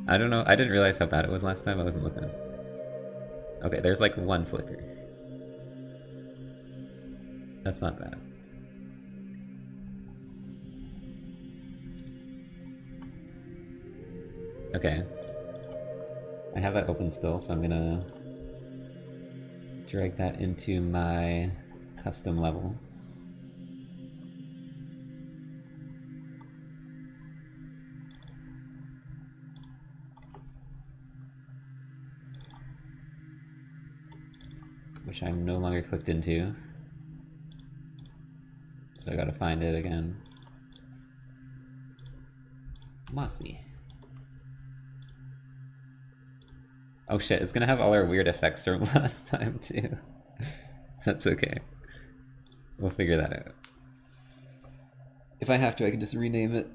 I don't know, I didn't realize how bad it was last time, I wasn't looking. Okay, there's like one flicker. That's not bad. Okay. I have that open still, so I'm gonna drag that into my custom levels. Which I'm no longer clicked into. So I gotta find it again. Mossy. Oh shit, it's gonna have all our weird effects from last time too. That's okay. We'll figure that out. If I have to, I can just rename it.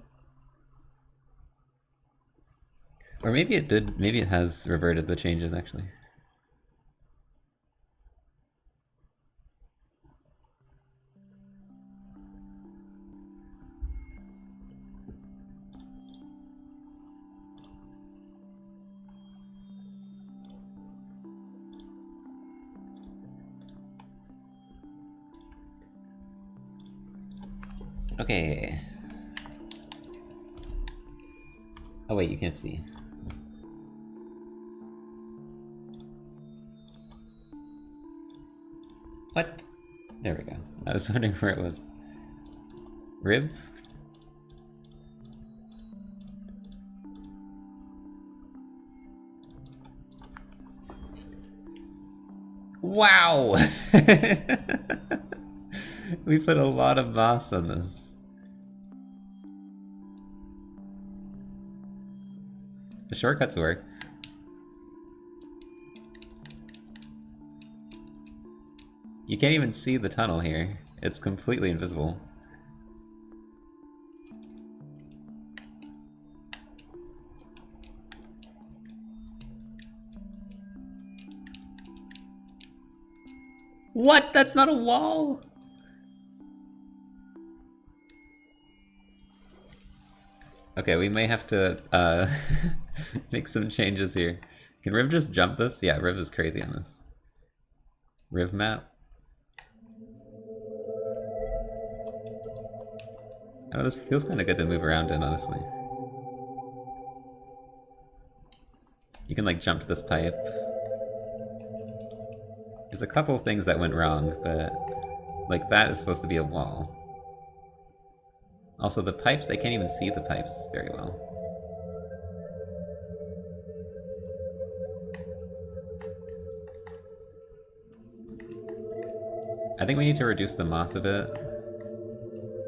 Or maybe it did, maybe it has reverted the changes actually. Okay. Oh wait, you can't see. What? There we go. I was wondering where it was. Rib? Wow! We put a lot of moss on this. The shortcuts work. You can't even see the tunnel here. It's completely invisible. What? That's not a wall! Okay, we may have to make some changes here. Can Riv just jump this? Yeah, Riv is crazy on this. Riv map. Oh, this feels kind of good to move around in, honestly. You can like jump to this pipe. There's a couple things that went wrong, but like that is supposed to be a wall. Also the pipes, I can't even see the pipes very well. I think we need to reduce the moss a bit.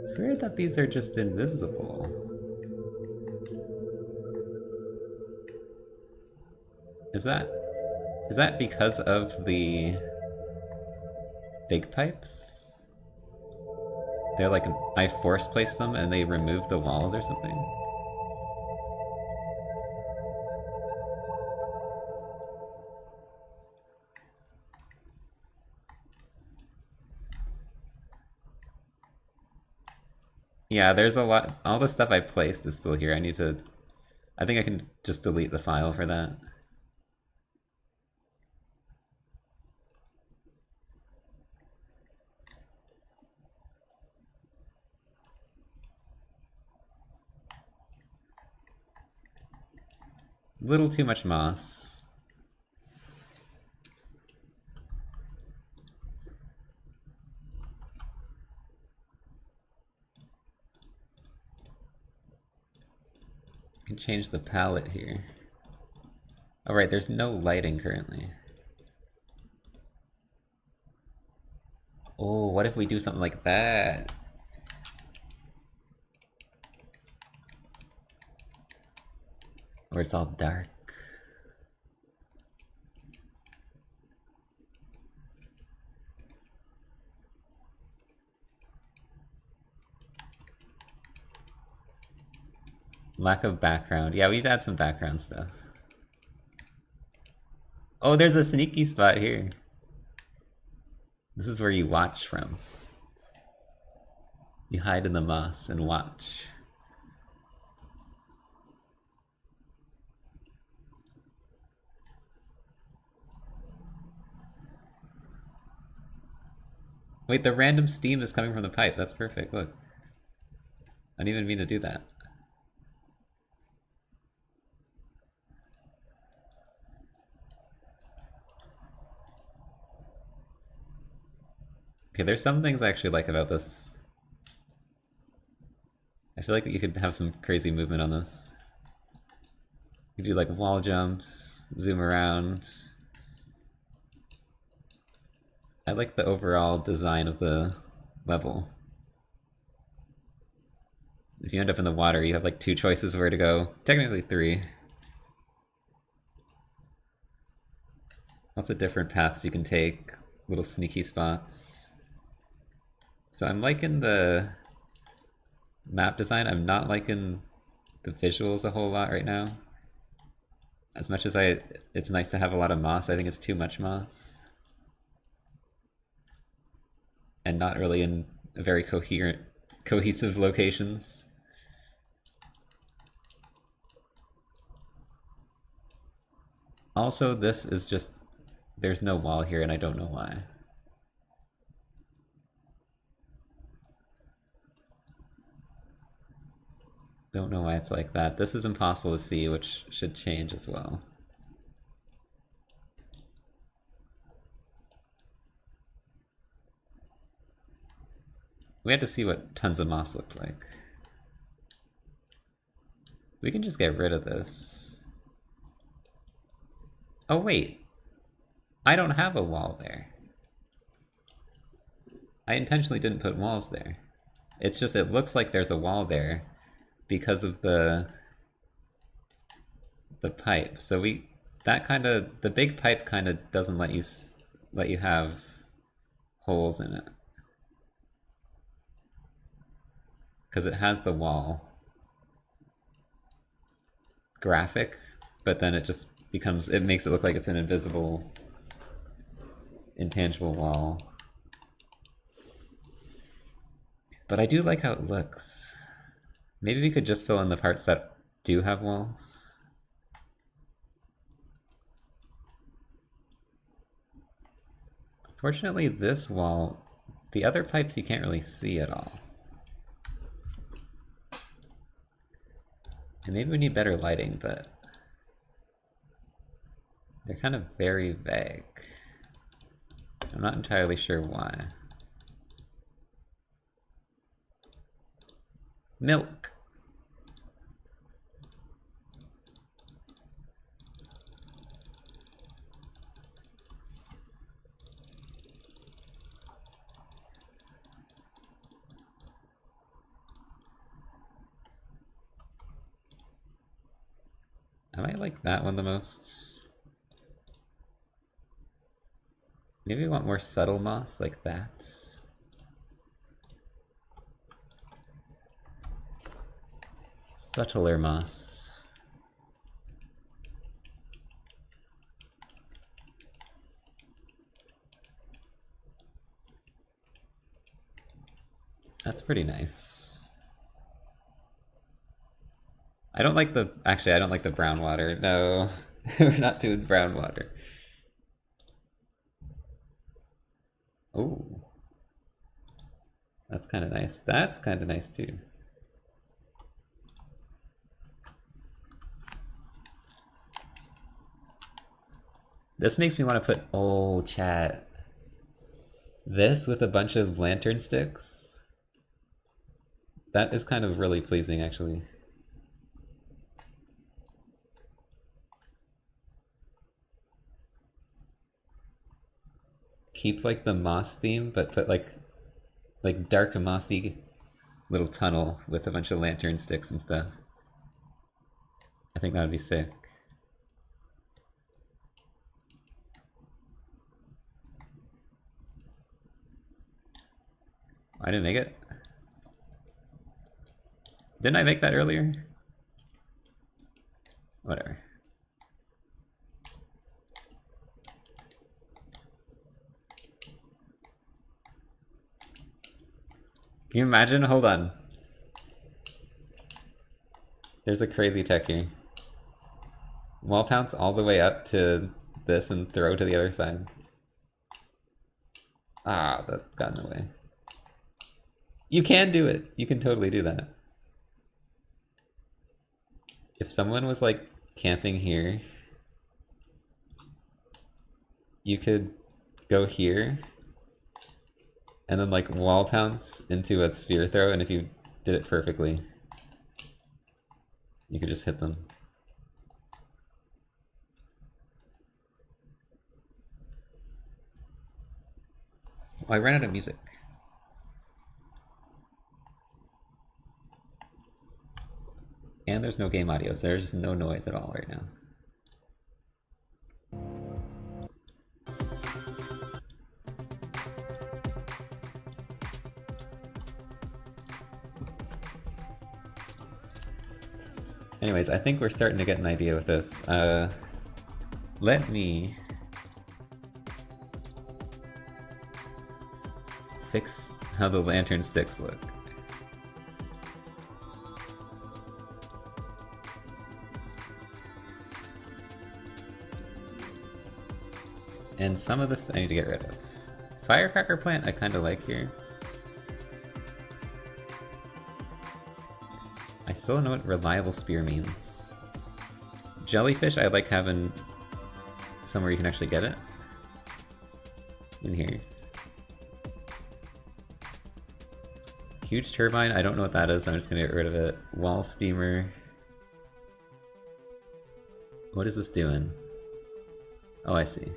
It's weird that these are just invisible. Is that because of the big pipes? They're like, I force placed them and they removed the walls or something? Yeah, there's a lot. All the stuff I placed is still here. I need to. I think I can just delete the file for that. Little too much moss. I can change the palette here. All right, there's no lighting currently. Oh, what if we do something like that? Where it's all dark. Lack of background. Yeah, we've had some background stuff. Oh, there's a sneaky spot here. This is where you watch from. You hide in the moss and watch. Wait, the random steam is coming from the pipe. That's perfect, look. I didn't even mean to do that. Okay, there's some things I actually like about this. I feel like you could have some crazy movement on this. You could do like wall jumps, zoom around. I like the overall design of the level. If you end up in the water, you have like 2 choices where to go. Technically 3. Lots of different paths you can take, little sneaky spots. So I'm liking the map design. I'm not liking the visuals a whole lot right now. As much as it's nice to have a lot of moss, I think it's too much moss. And not really in very cohesive locations. Also, this is just, there's no wall here and I don't know why. Don't know why it's like that. This is impossible to see, which should change as well. We had to see what tons of moss looked like. We can just get rid of this. Oh wait, I don't have a wall there. I intentionally didn't put walls there. It's just, it looks like there's a wall there because of the pipe. So the big pipe kind of doesn't let you have holes in it. Because it has the wall graphic, but then it just it makes it look like it's an invisible, intangible wall. But I do like how it looks. Maybe we could just fill in the parts that do have walls. Fortunately, this wall, the other pipes you can't really see at all. And maybe we need better lighting, but they're kind of very vague. I'm not entirely sure why. Milk! I might like that one the most. Maybe we want more subtle moss like that. Subtler moss. That's pretty nice. I don't like the... Actually, I don't like the brown water. No, we're not doing brown water. Oh. That's kind of nice. That's kind of nice too. This makes me want to put... Oh, chat. This with a bunch of lantern sticks? That is kind of really pleasing, actually. Keep like the moss theme, but put like dark mossy little tunnel with a bunch of lantern sticks and stuff. I think that would be sick. I didn't make it. Didn't I make that earlier? Whatever. Can you imagine? Hold on. There's a crazy tech here. Wall pounce all the way up to this and throw to the other side. Ah, that got in the way. You can do it. You can totally do that. If someone was like camping here, you could go here and then like wall pounce into a sphere throw, and if you did it perfectly, you could just hit them. Oh, I ran out of music. And there's no game audio, so there's just no noise at all right now. Anyways, I think we're starting to get an idea with this. Let me fix how the lantern sticks look. And some of this I need to get rid of. Firecracker plant I kind of like here. I still don't know what reliable spear means. Jellyfish I like having somewhere you can actually get it. In here. Huge turbine, I don't know what that is, I'm just gonna get rid of it. Wall steamer. What is this doing? Oh, I see.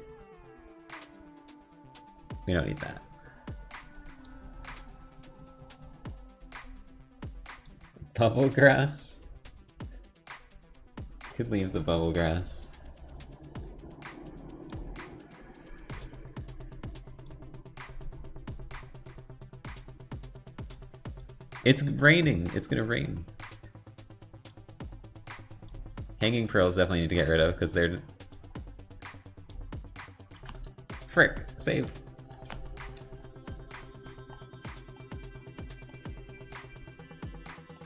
We don't need that. Bubble grass? Could leave the bubble grass. It's raining! It's gonna rain. Hanging pearls definitely need to get rid of because they're... Frick! Save!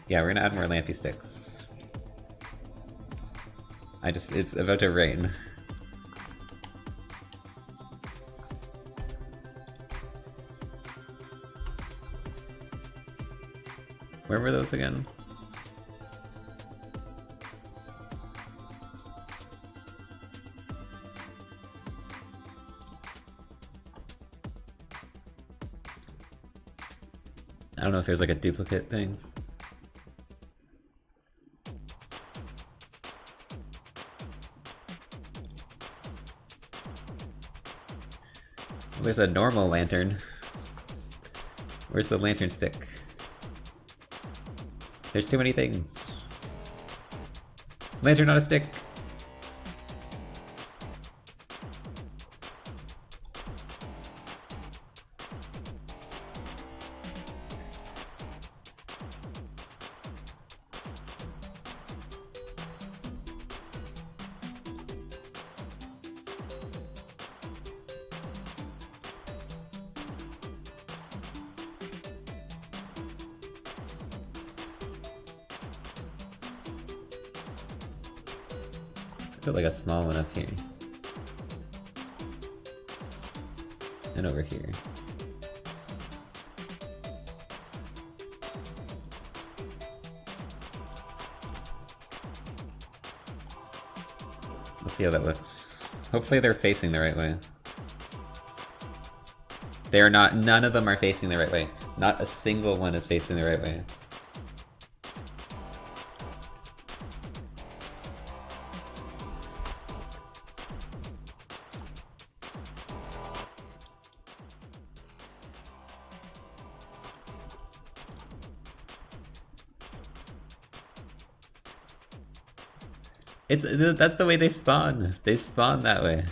Yeah, we're gonna add more lampy sticks. It's about to rain. Where were those again? I don't know if there's like a duplicate thing. There's a normal lantern. Where's the lantern stick? There's too many things. Lantern, not a stick. Put like a small one up here. And over here. Let's see how that looks. Hopefully they're facing the right way. They are not, none of them are facing the right way. Not a single one is facing the right way. That's the way they spawn. They spawn that way.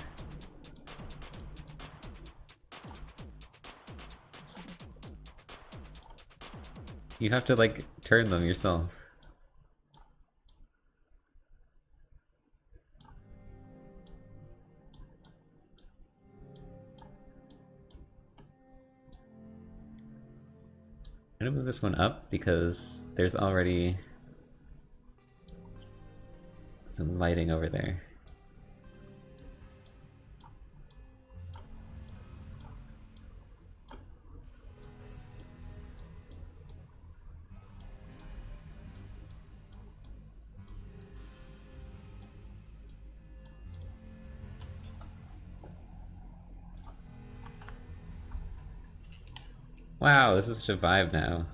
You have to like turn them yourself. I'm gonna move this one up because there's already some lighting over there. Wow, this is such a vibe now.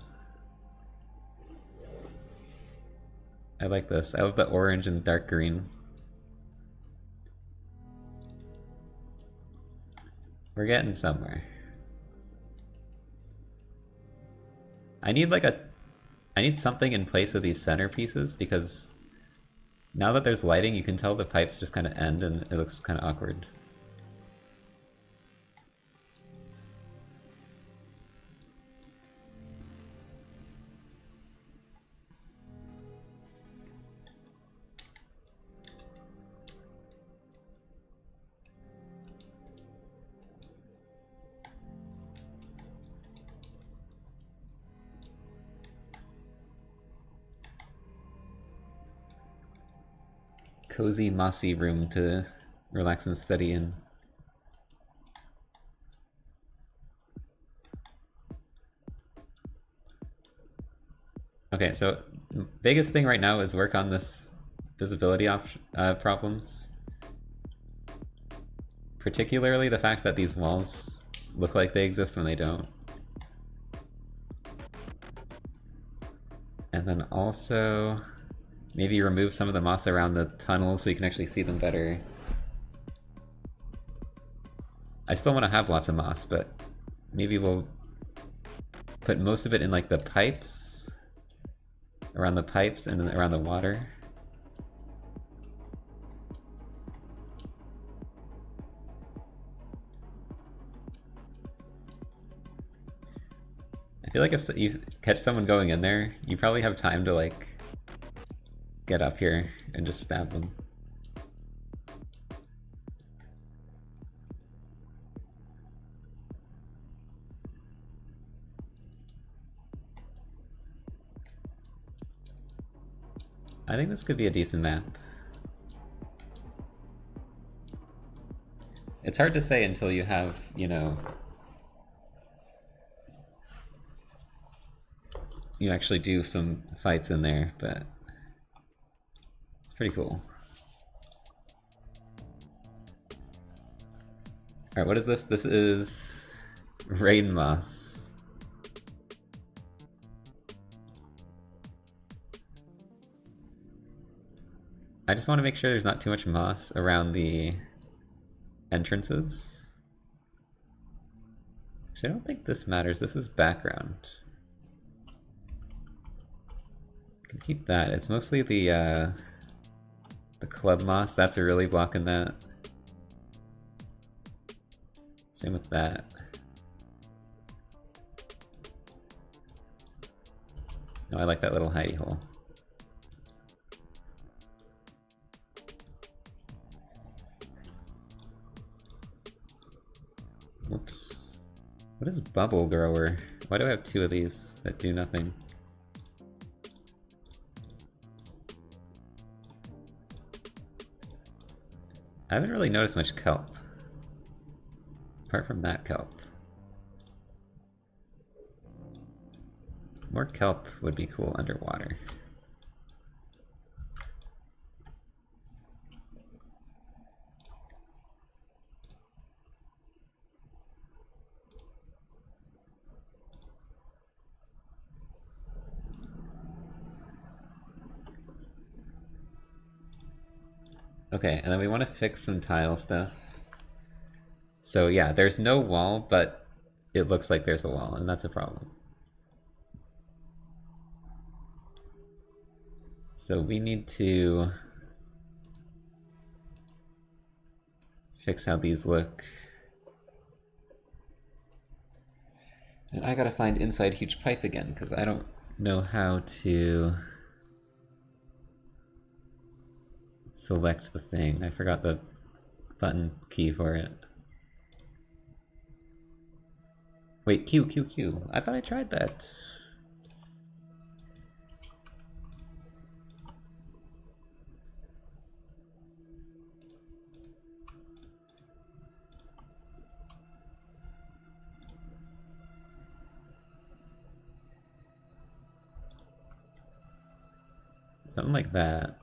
I like this. I love the orange and dark green. We're getting somewhere. I need something in place of these centerpieces because now that there's lighting, you can tell the pipes just kind of end and it looks kind of awkward. Cozy, mossy room to relax and study in. Okay, so biggest thing right now is work on this visibility problems. Particularly the fact that these walls look like they exist when they don't. And then also maybe remove some of the moss around the tunnels so you can actually see them better. I still want to have lots of moss, but maybe we'll put most of it in like the pipes, around the pipes and then around the water. I feel like if you catch someone going in there, you probably have time to like get up here and just stab them. I think this could be a decent map. It's hard to say until you have, you know, you actually do some fights in there, but it's pretty cool. Alright, what is this? This is rain moss. I just want to make sure there's not too much moss around the entrances. Actually, I don't think this matters. This is background. Can keep that. It's mostly the club moss. That's really blocking that. Same with that. No, I like that little hidey hole. Whoops. What is bubble grower? Why do I have two of these that do nothing? haven't really noticed much kelp. Apart from that kelp. More kelp would be cool underwater. Okay, and then we want to fix some tile stuff. So yeah, there's no wall, but it looks like there's a wall, and that's a problem. So we need to fix how these look. And I gotta find inside huge pipe again, because I don't know how to select the thing. I forgot the button key for it. Wait, Q. I thought I tried that. Something like that.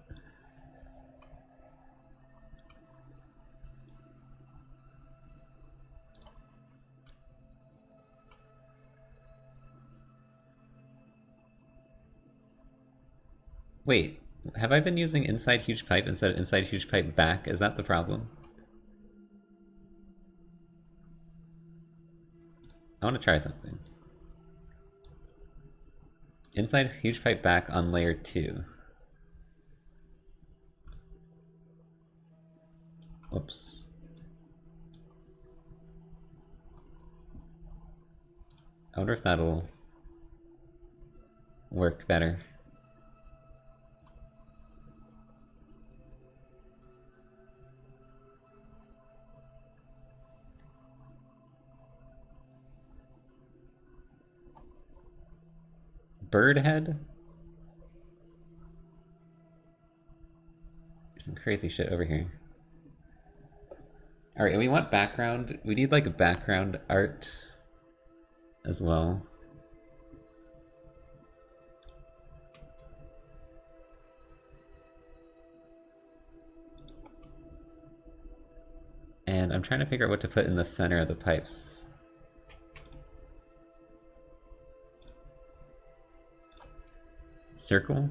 Wait, have I been using inside huge pipe instead of inside huge pipe back? Is that the problem? I want to try something. Inside huge pipe back on layer 2. Whoops. I wonder if that'll work better. Bird head? There's some crazy shit over here. Alright, and we want background. We need like a background art as well. And I'm trying to figure out what to put in the center of the pipes. Circle?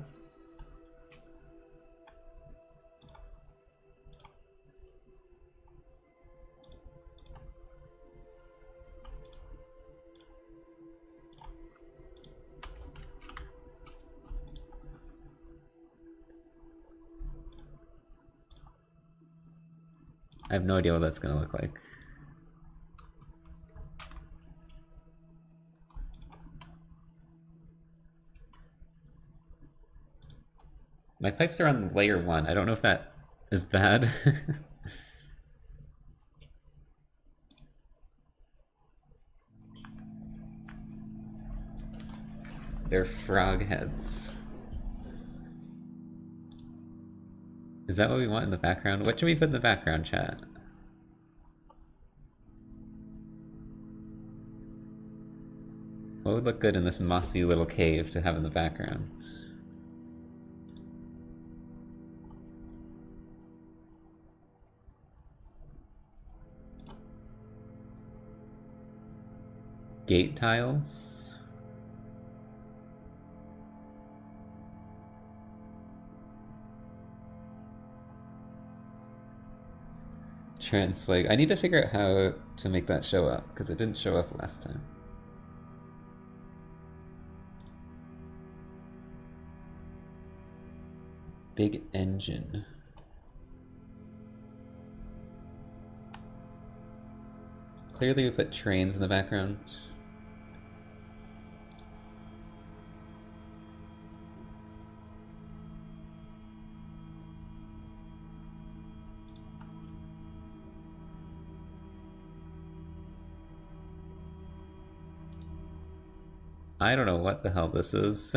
I have no idea what that's gonna look like. My pipes are on layer 1. I don't know if that is bad. They're frog heads. Is that what we want in the background? What should we put in the background, chat? What would look good in this mossy little cave to have in the background? Gate tiles? Transflag. I need to figure out how to make that show up, because it didn't show up last time. Big engine. Clearly we put trains in the background. I don't know what the hell this is.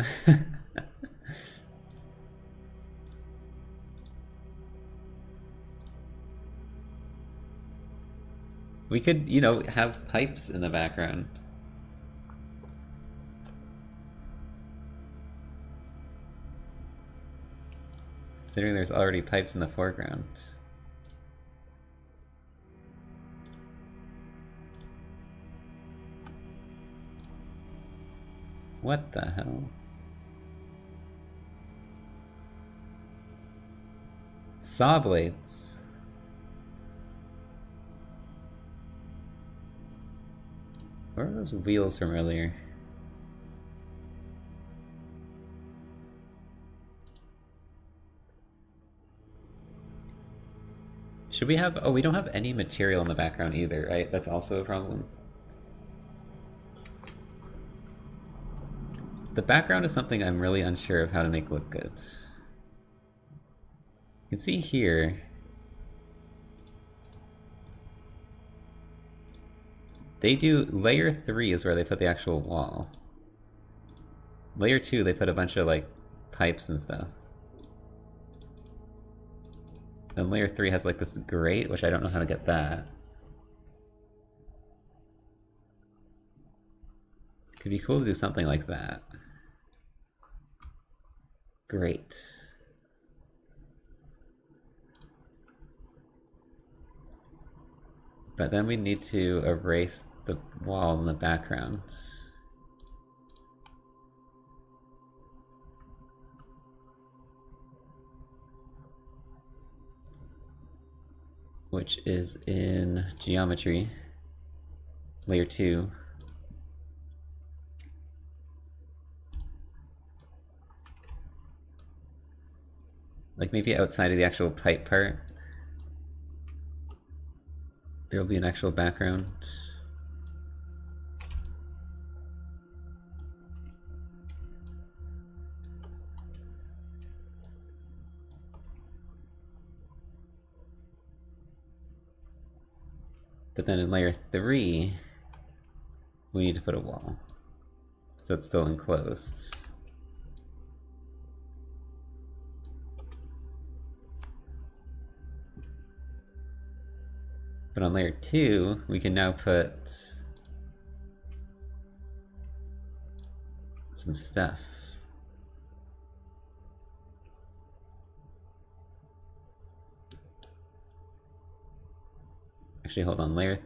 We could, you know, have pipes in the background. Considering there's already pipes in the foreground. What the hell? Saw blades. Where are those wheels from earlier? Should we have... Oh, we don't have any material in the background either, right? That's also a problem. The background is something I'm really unsure of how to make look good. You can see here... They do... Layer 3 is where they put the actual wall. Layer 2, they put a bunch of, like, pipes and stuff. And layer 3 has like this grate, which I don't know how to get that. Could be cool to do something like that. Great. But then we need to erase the wall in the background. Which is in geometry, layer 2. Like maybe outside of the actual pipe part, there will be an actual background. But then in layer 3, we need to put a wall. So it's still enclosed. But on layer 2, we can now put some stuff. Actually, hold on, layer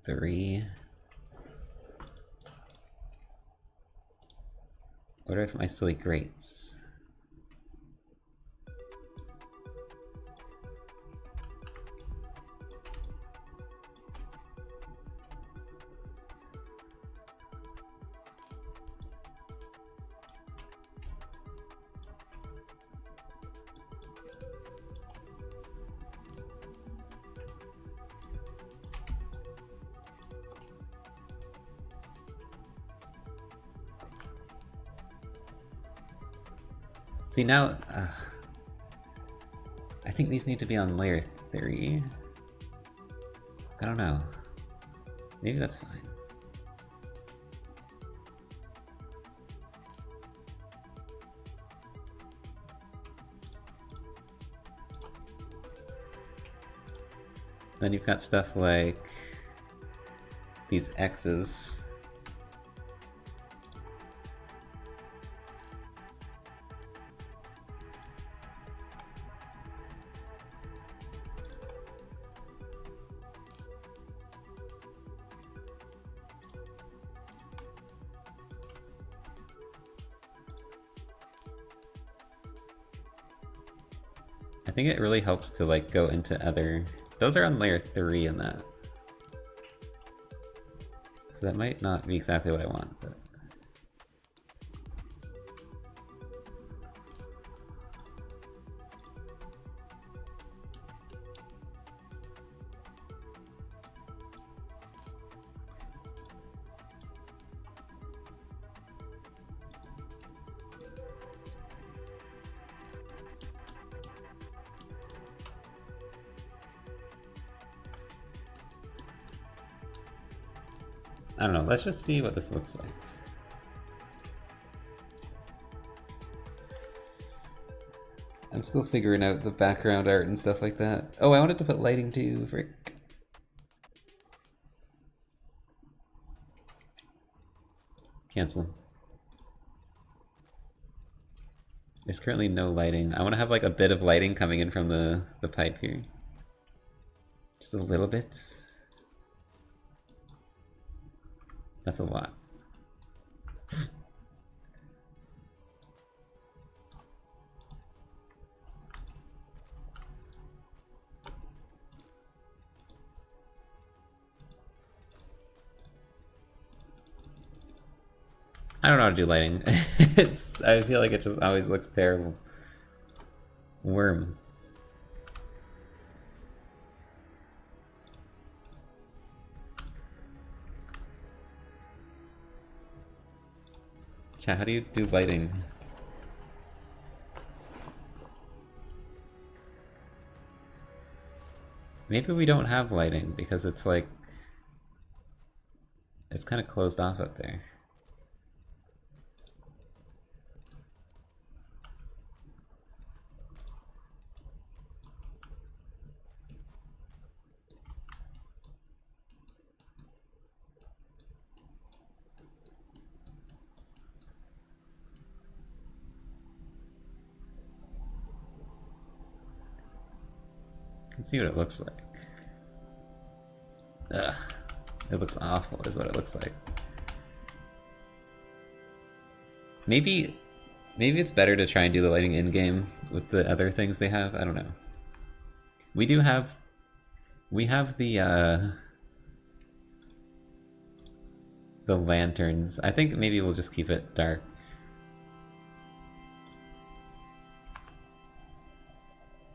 3. What do I have for my silly grates? See now, I think these need to be on layer 3. I don't know. Maybe that's fine. Then you've got stuff like these X's. I think it really helps to like go into other... Those are on layer 3 in that. So that might not be exactly what I want, but... I don't know, let's just see what this looks like. I'm still figuring out the background art and stuff like that. Oh, I wanted to put lighting too, frick. Cancel. There's currently no lighting. I want to have like a bit of lighting coming in from the pipe here. Just a little bit. That's a lot. I don't know how to do lighting. I feel like it just always looks terrible. Worms. Chat, how do you do lighting? Maybe we don't have lighting because it's like... It's kind of closed off up there. See what it looks like. Ugh. It looks awful is what it looks like. Maybe it's better to try and do the lighting in-game with the other things they have. I don't know. We have the lanterns. I think maybe we'll just keep it dark.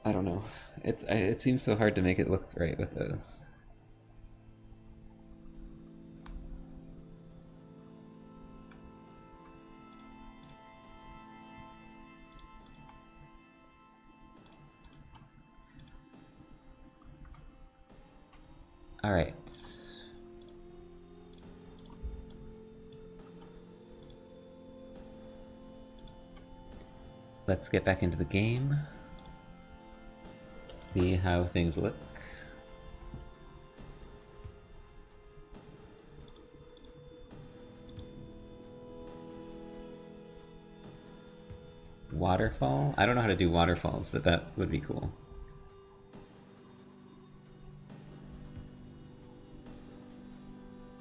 I don't know. It seems so hard to make it look right with those. All right. Let's get back into the game. See how things look. Waterfall? I don't know how to do waterfalls, but that would be cool.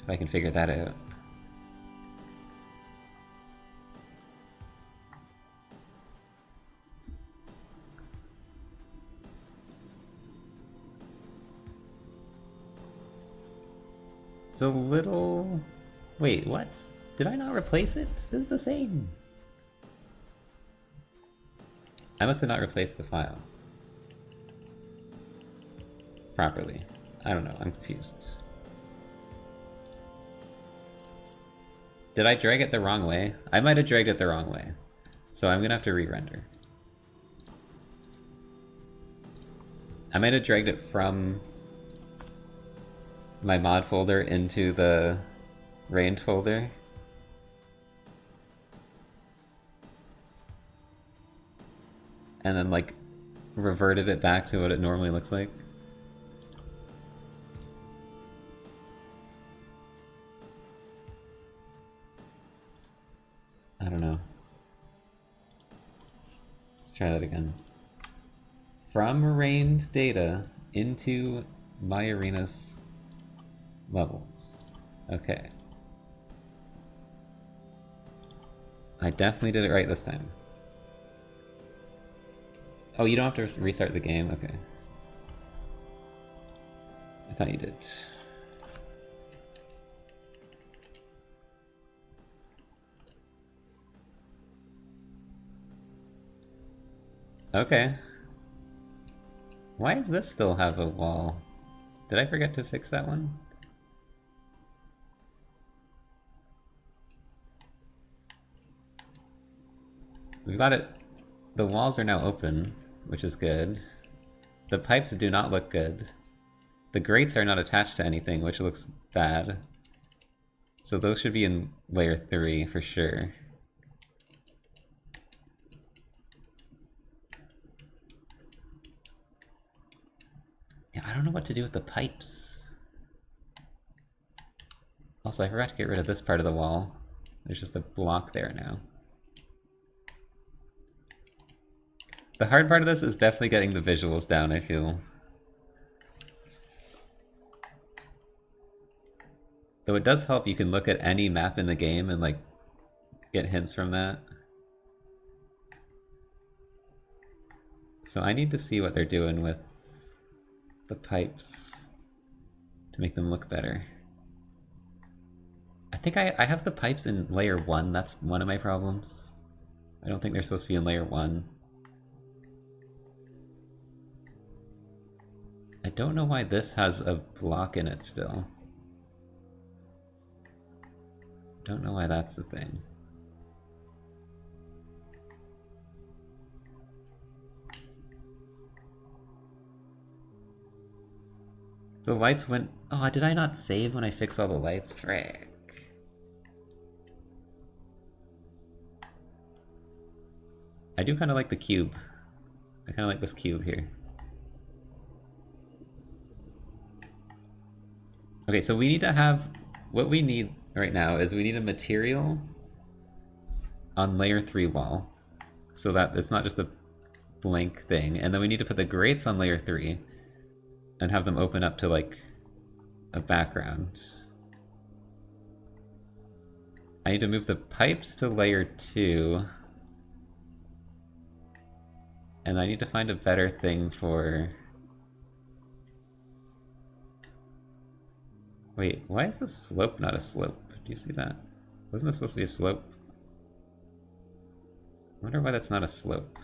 If I can figure that out. It's a little... Wait, what? Did I not replace it? This is the same. I must have not replaced the file properly. I don't know, I'm confused. Did I drag it the wrong way? I might have dragged it the wrong way. So I'm gonna have to re-render. I might have dragged it from my mod folder into the rained folder. And then like reverted it back to what it normally looks like. I don't know. Let's try that again. From rained data into my arena's levels. Okay. I definitely did it right this time. Oh, you don't have to restart the game? Okay. I thought you did. Okay. Why does this still have a wall? Did I forget to fix that one? We've got it. The walls are now open, which is good. The pipes do not look good. The grates are not attached to anything, which looks bad. So those should be in layer 3 for sure. Yeah, I don't know what to do with the pipes. Also, I forgot to get rid of this part of the wall. There's just a block there now. The hard part of this is definitely getting the visuals down, I feel. Though it does help, you can look at any map in the game and like get hints from that. So I need to see what they're doing with the pipes to make them look better. I think I have the pipes in layer 1, that's one of my problems. I don't think they're supposed to be in layer 1. I don't know why this has a block in it still. Don't know why that's the thing. The lights went... Oh, did I not save when I fixed all the lights? Frick. I do kind of like the cube. I kind of like this cube here. Okay, so we need to have... What we need right now is we need a material on layer 3 wall. So that it's not just a blank thing. And then we need to put the grates on layer 3 and have them open up to like a background. I need to move the pipes to layer 2. And I need to find a better thing for... Wait, why is the slope not a slope? Do you see that? Wasn't this supposed to be a slope? I wonder why that's not a slope.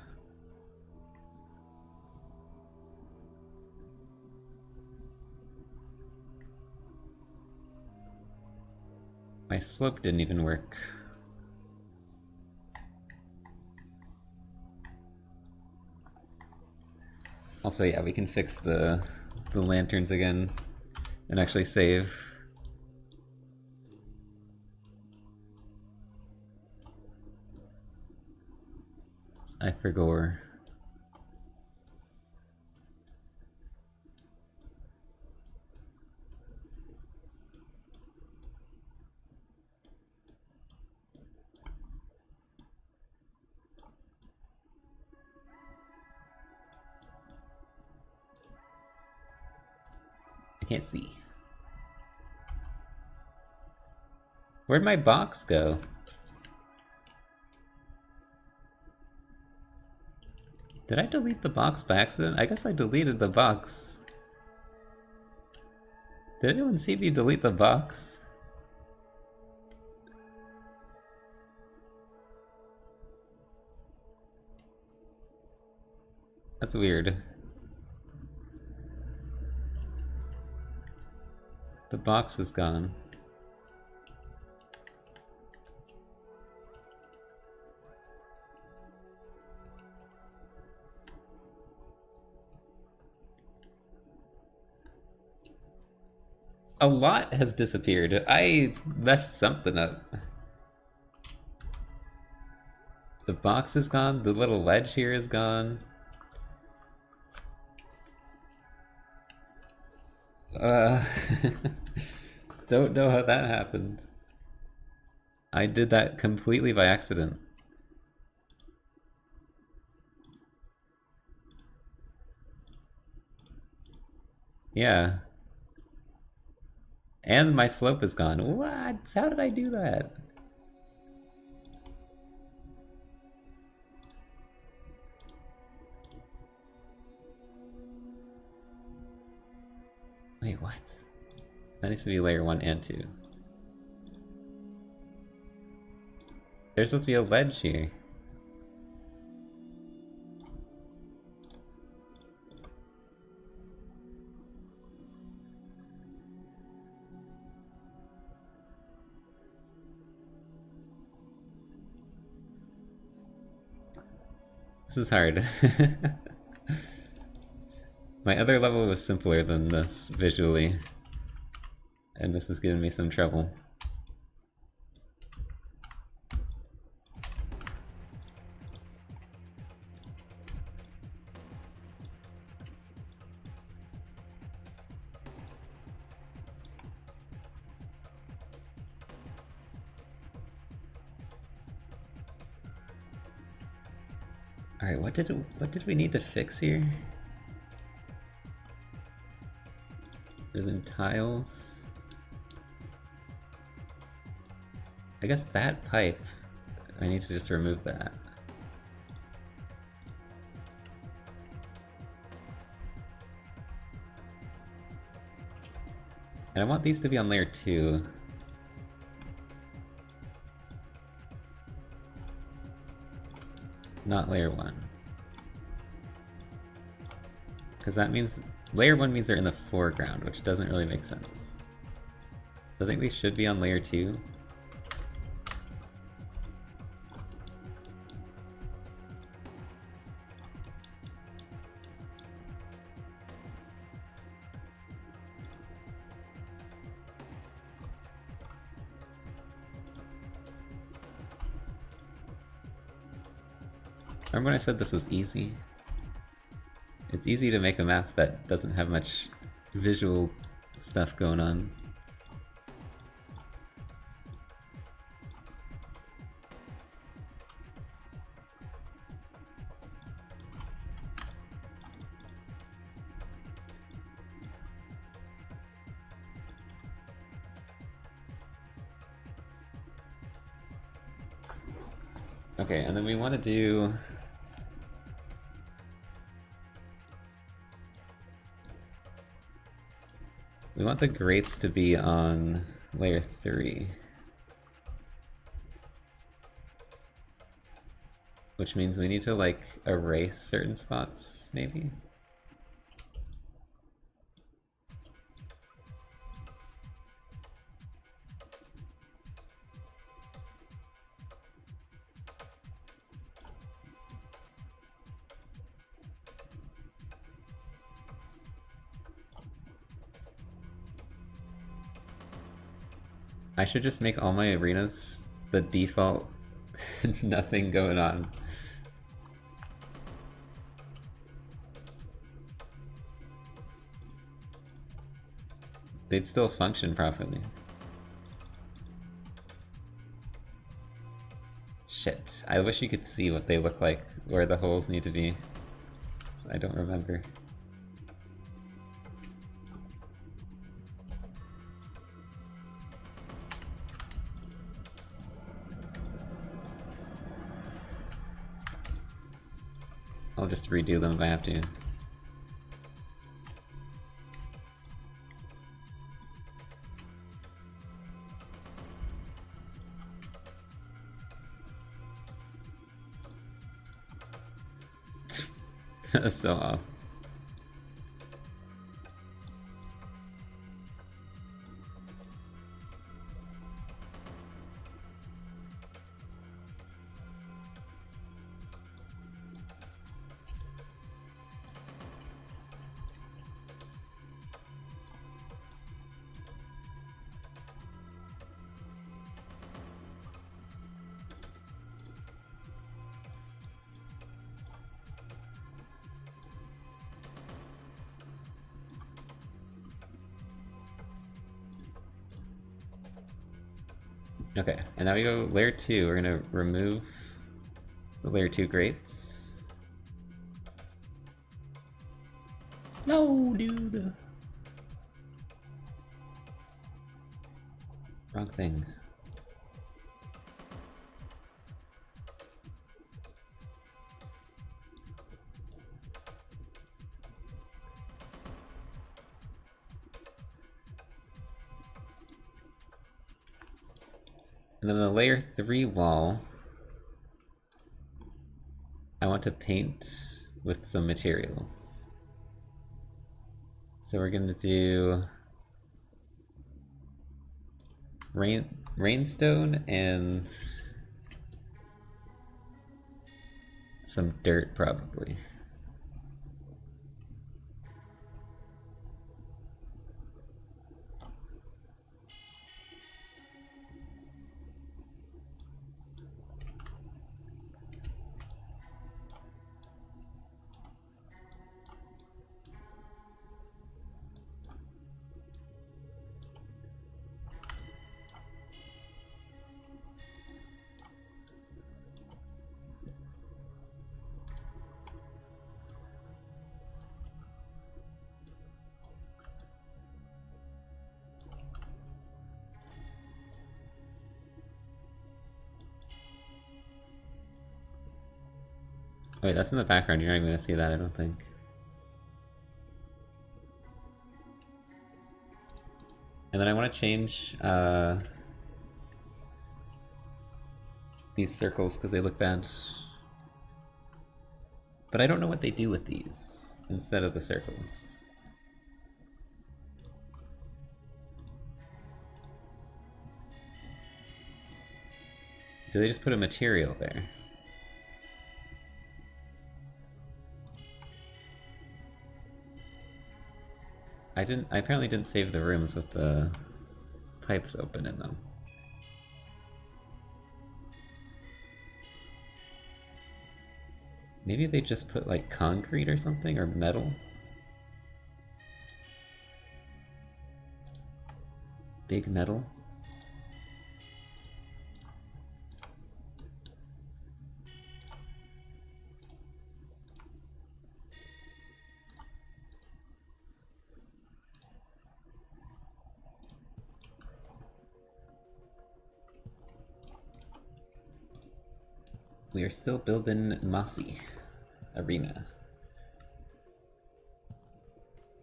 My slope didn't even work. Also, yeah, we can fix the lanterns again and actually save. I forgot. I can't see. Where'd my box go? Did I delete the box by accident? I guess I deleted the box. Did anyone see me delete the box? That's weird. The box is gone. A lot has disappeared. I messed something up. The box is gone, the little ledge here is gone. Don't know how that happened. I did that completely by accident. Yeah. And my slope is gone. What? How did I do that? Wait, what? That needs to be layer 1 and 2. There's supposed to be a ledge here. This is hard. My other level was simpler than this visually, and this is giving me some trouble. Alright, what did we need to fix here? There's in tiles. I guess that pipe, I need to just remove that. And I want these to be on layer 2. Not layer 1. Because that means layer 1 means they're in the foreground, which doesn't really make sense. So I think they should be on layer 2. Remember when I said this was easy? It's easy to make a map that doesn't have much visual stuff going on. Okay, and then we want to do... We want the grates to be on layer 3. Which means we need to, like, erase certain spots, maybe? I should just make all my arenas the default nothing going on. They'd still function properly. Shit, I wish you could see what they look like, where the holes need to be. I don't remember. I'll just redo them if I have to. That's so off. Okay, and now we go layer 2. We're gonna remove the layer 2 grates. No, dude! Wrong thing. And then the layer 3 wall, I want to paint with some materials. So we're gonna do rainstone and some dirt probably. Wait, that's in the background. You're not even gonna see that, I don't think. And then I want to change these circles because they look bad. But I don't know what they do with these instead of the circles. Do they just put a material there? I apparently didn't save the rooms with the pipes open in them. Maybe they just put like concrete or something, or metal? Big metal? We are still building Mossy Arena.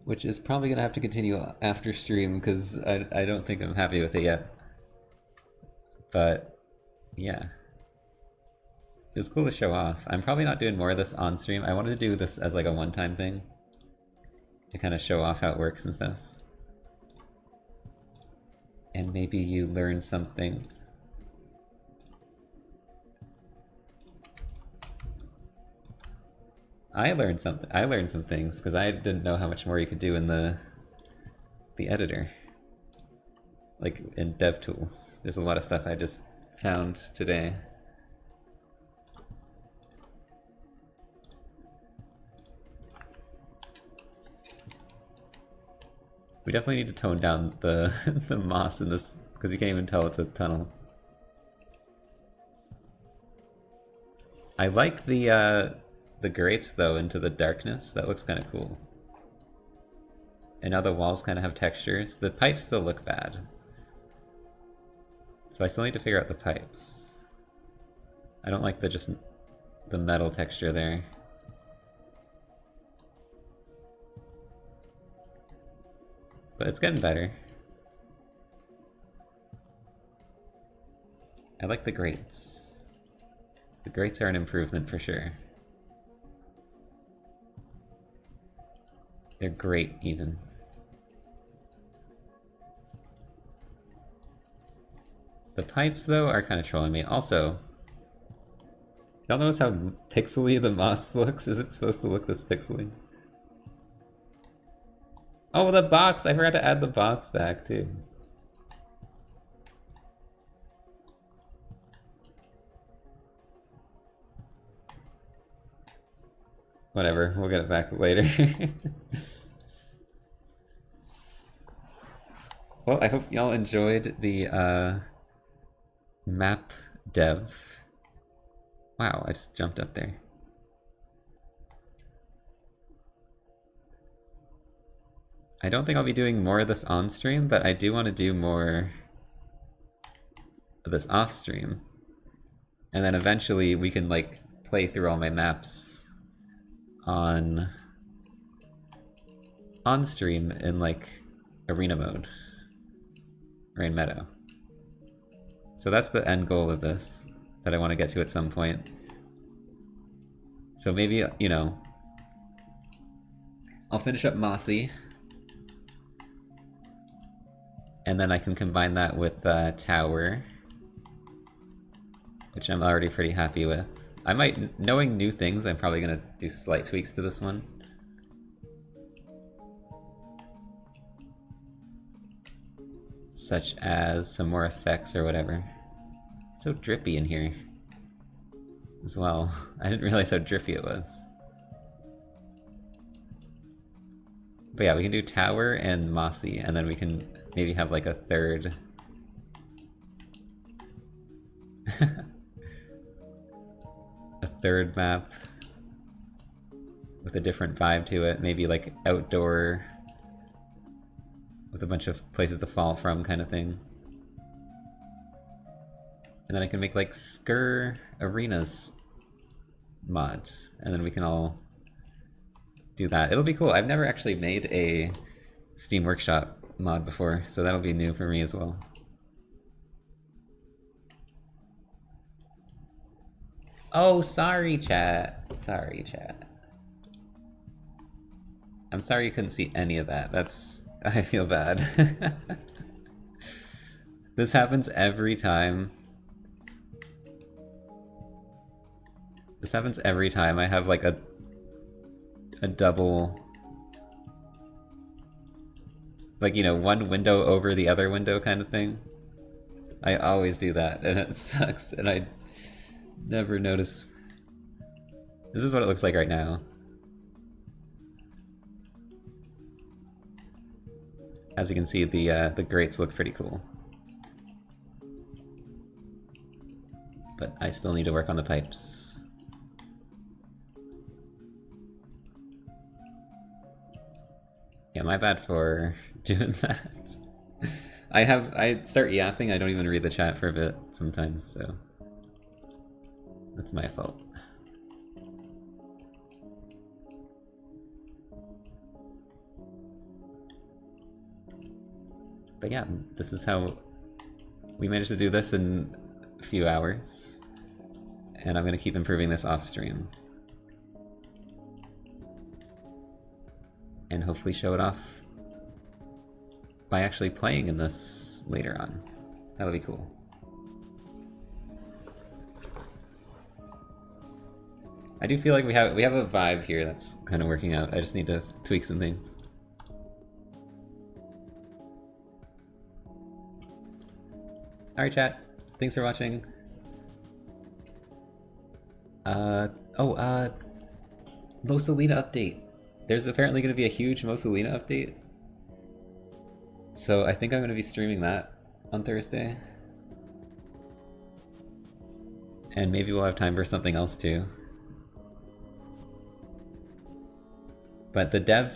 Which is probably going to have to continue after stream, because I don't think I'm happy with it yet. But, yeah. It was cool to show off. I'm probably not doing more of this on stream. I wanted to do this as like a one-time thing. To kind of show off how it works and stuff. And maybe you learn something. I learned something. I learned some things because I didn't know how much more you could do in the editor, like in DevTools. There's a lot of stuff I just found today. We definitely need to tone down the the moss in this because you can't even tell it's a tunnel. I like the grates though into the darkness. That looks kind of cool. And now the walls kind of have textures. The pipes still look bad. So I still need to figure out the pipes. I don't like the metal texture there. But it's getting better. I like the grates. The grates are an improvement for sure. They're great, even. The pipes, though, are kind of trolling me. Also, y'all notice how pixely the moss looks? Is it supposed to look this pixely? Oh, the box! I forgot to add the box back, too. Whatever, we'll get it back later. Well, I hope y'all enjoyed the map dev. Wow, I just jumped up there. I don't think I'll be doing more of this on stream, but I do want to do more of this off stream. And then eventually we can like play through all my maps on stream in like arena mode. Rain Meadow. So that's the end goal of this that I want to get to at some point. So maybe, you know, I'll finish up Mossy. And then I can combine that with Tower, which I'm already pretty happy with. I might, knowing new things, I'm probably going to do slight tweaks to this one. Such as some more effects or whatever. It's so drippy in here as well. I didn't realize how drippy it was. But yeah, we can do Tower and Mossy, and then we can maybe have like a third. A third map with a different vibe to it. Maybe like outdoor with a bunch of places to fall from kind of thing. And then I can make like Skur arenas mod, and then we can all do that. It'll be cool. I've never actually made a Steam Workshop mod before, so that'll be new for me as well. Oh, sorry, chat. Sorry, chat. I'm sorry you couldn't see any of that. I feel bad. This happens every time. This happens every time. I have like a double, like, you know, one window over the other window kind of thing. I always do that, and it sucks, and I never notice. This is what it looks like right now. As you can see, the grates look pretty cool. But I still need to work on the pipes. Yeah, my bad for doing that. I start yapping, I don't even read the chat for a bit sometimes, so that's my fault. But yeah, this is how we managed to do this in a few hours. And I'm going to keep improving this off stream. And hopefully show it off by actually playing in this later on. That'll be cool. I do feel like we have a vibe here that's kind of working out. I just need to tweak some things. Alright, chat. Thanks for watching. Mosalina update. There's apparently going to be a huge Mosalina update. So I think I'm going to be streaming that on Thursday. And maybe we'll have time for something else too. But the dev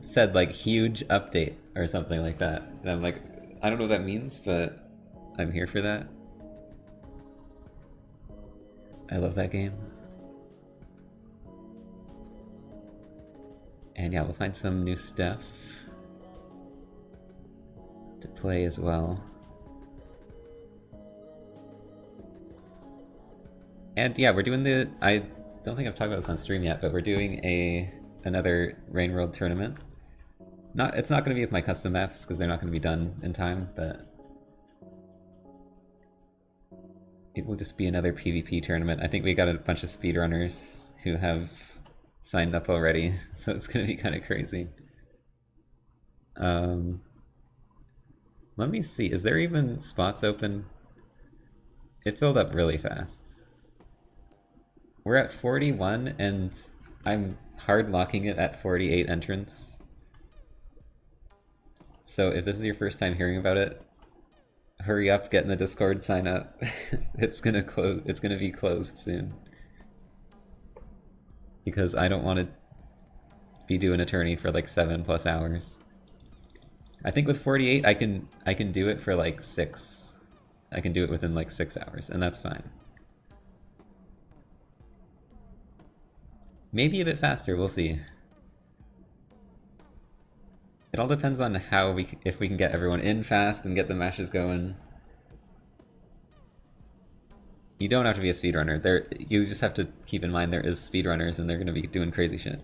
said like huge update or something like that. And I'm like, I don't know what that means, but I'm here for that. I love that game. And yeah, we'll find some new stuff to play as well. And yeah, we're doing the... I don't think I've talked about this on stream yet, but we're doing another Rain World tournament. It's not going to be with my custom maps, because they're not going to be done in time, but it will just be another PvP tournament. I think we got a bunch of speedrunners who have signed up already, so it's going to be kind of crazy. Let me see, is there even spots open? It filled up really fast. We're at 41, and I'm hard locking it at 48 entrants. So if this is your first time hearing about it, hurry up, get in the Discord, sign up. It's gonna close. It's gonna be closed soon. Because I don't want to be doing attorney for like 7+ hours. I think with 48, I can do it for like 6. I can do it within like 6 hours, and that's fine. Maybe a bit faster. We'll see. It all depends on how if we can get everyone in fast and get the matches going. You don't have to be a speedrunner. You just have to keep in mind there is speedrunners and they're going to be doing crazy shit.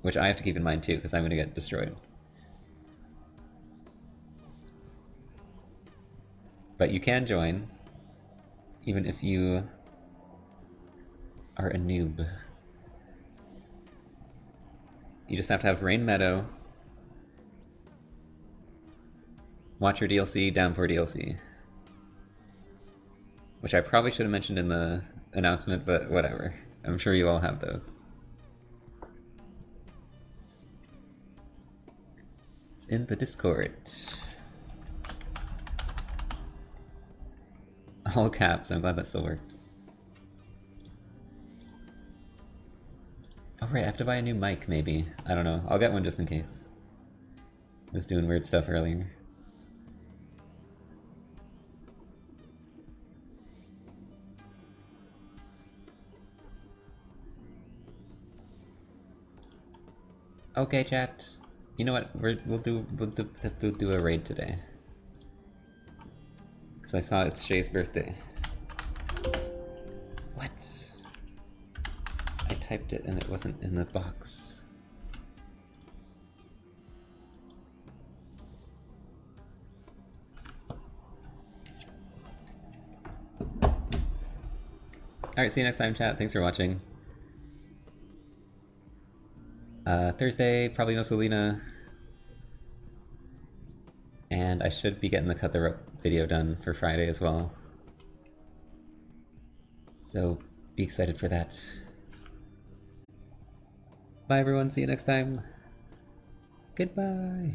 Which I have to keep in mind too, because I'm going to get destroyed. But you can join, even if you are a noob. You just have to have Rain Meadow, Watcher DLC, Downpour DLC. Which I probably should have mentioned in the announcement, but whatever. I'm sure you all have those. It's in the Discord. All caps, I'm glad that still worked. Oh right, I have to buy a new mic maybe. I don't know, I'll get one just in case. I was doing weird stuff earlier. Okay, chat. You know what? We'll do a raid today. Because I saw it's Shay's birthday. What? I typed it and it wasn't in the box. Alright, see you next time, chat. Thanks for watching. Thursday, probably no Selena. And I should be getting the Cut the Rope video done for Friday as well. So be excited for that. Bye everyone, see you next time. Goodbye.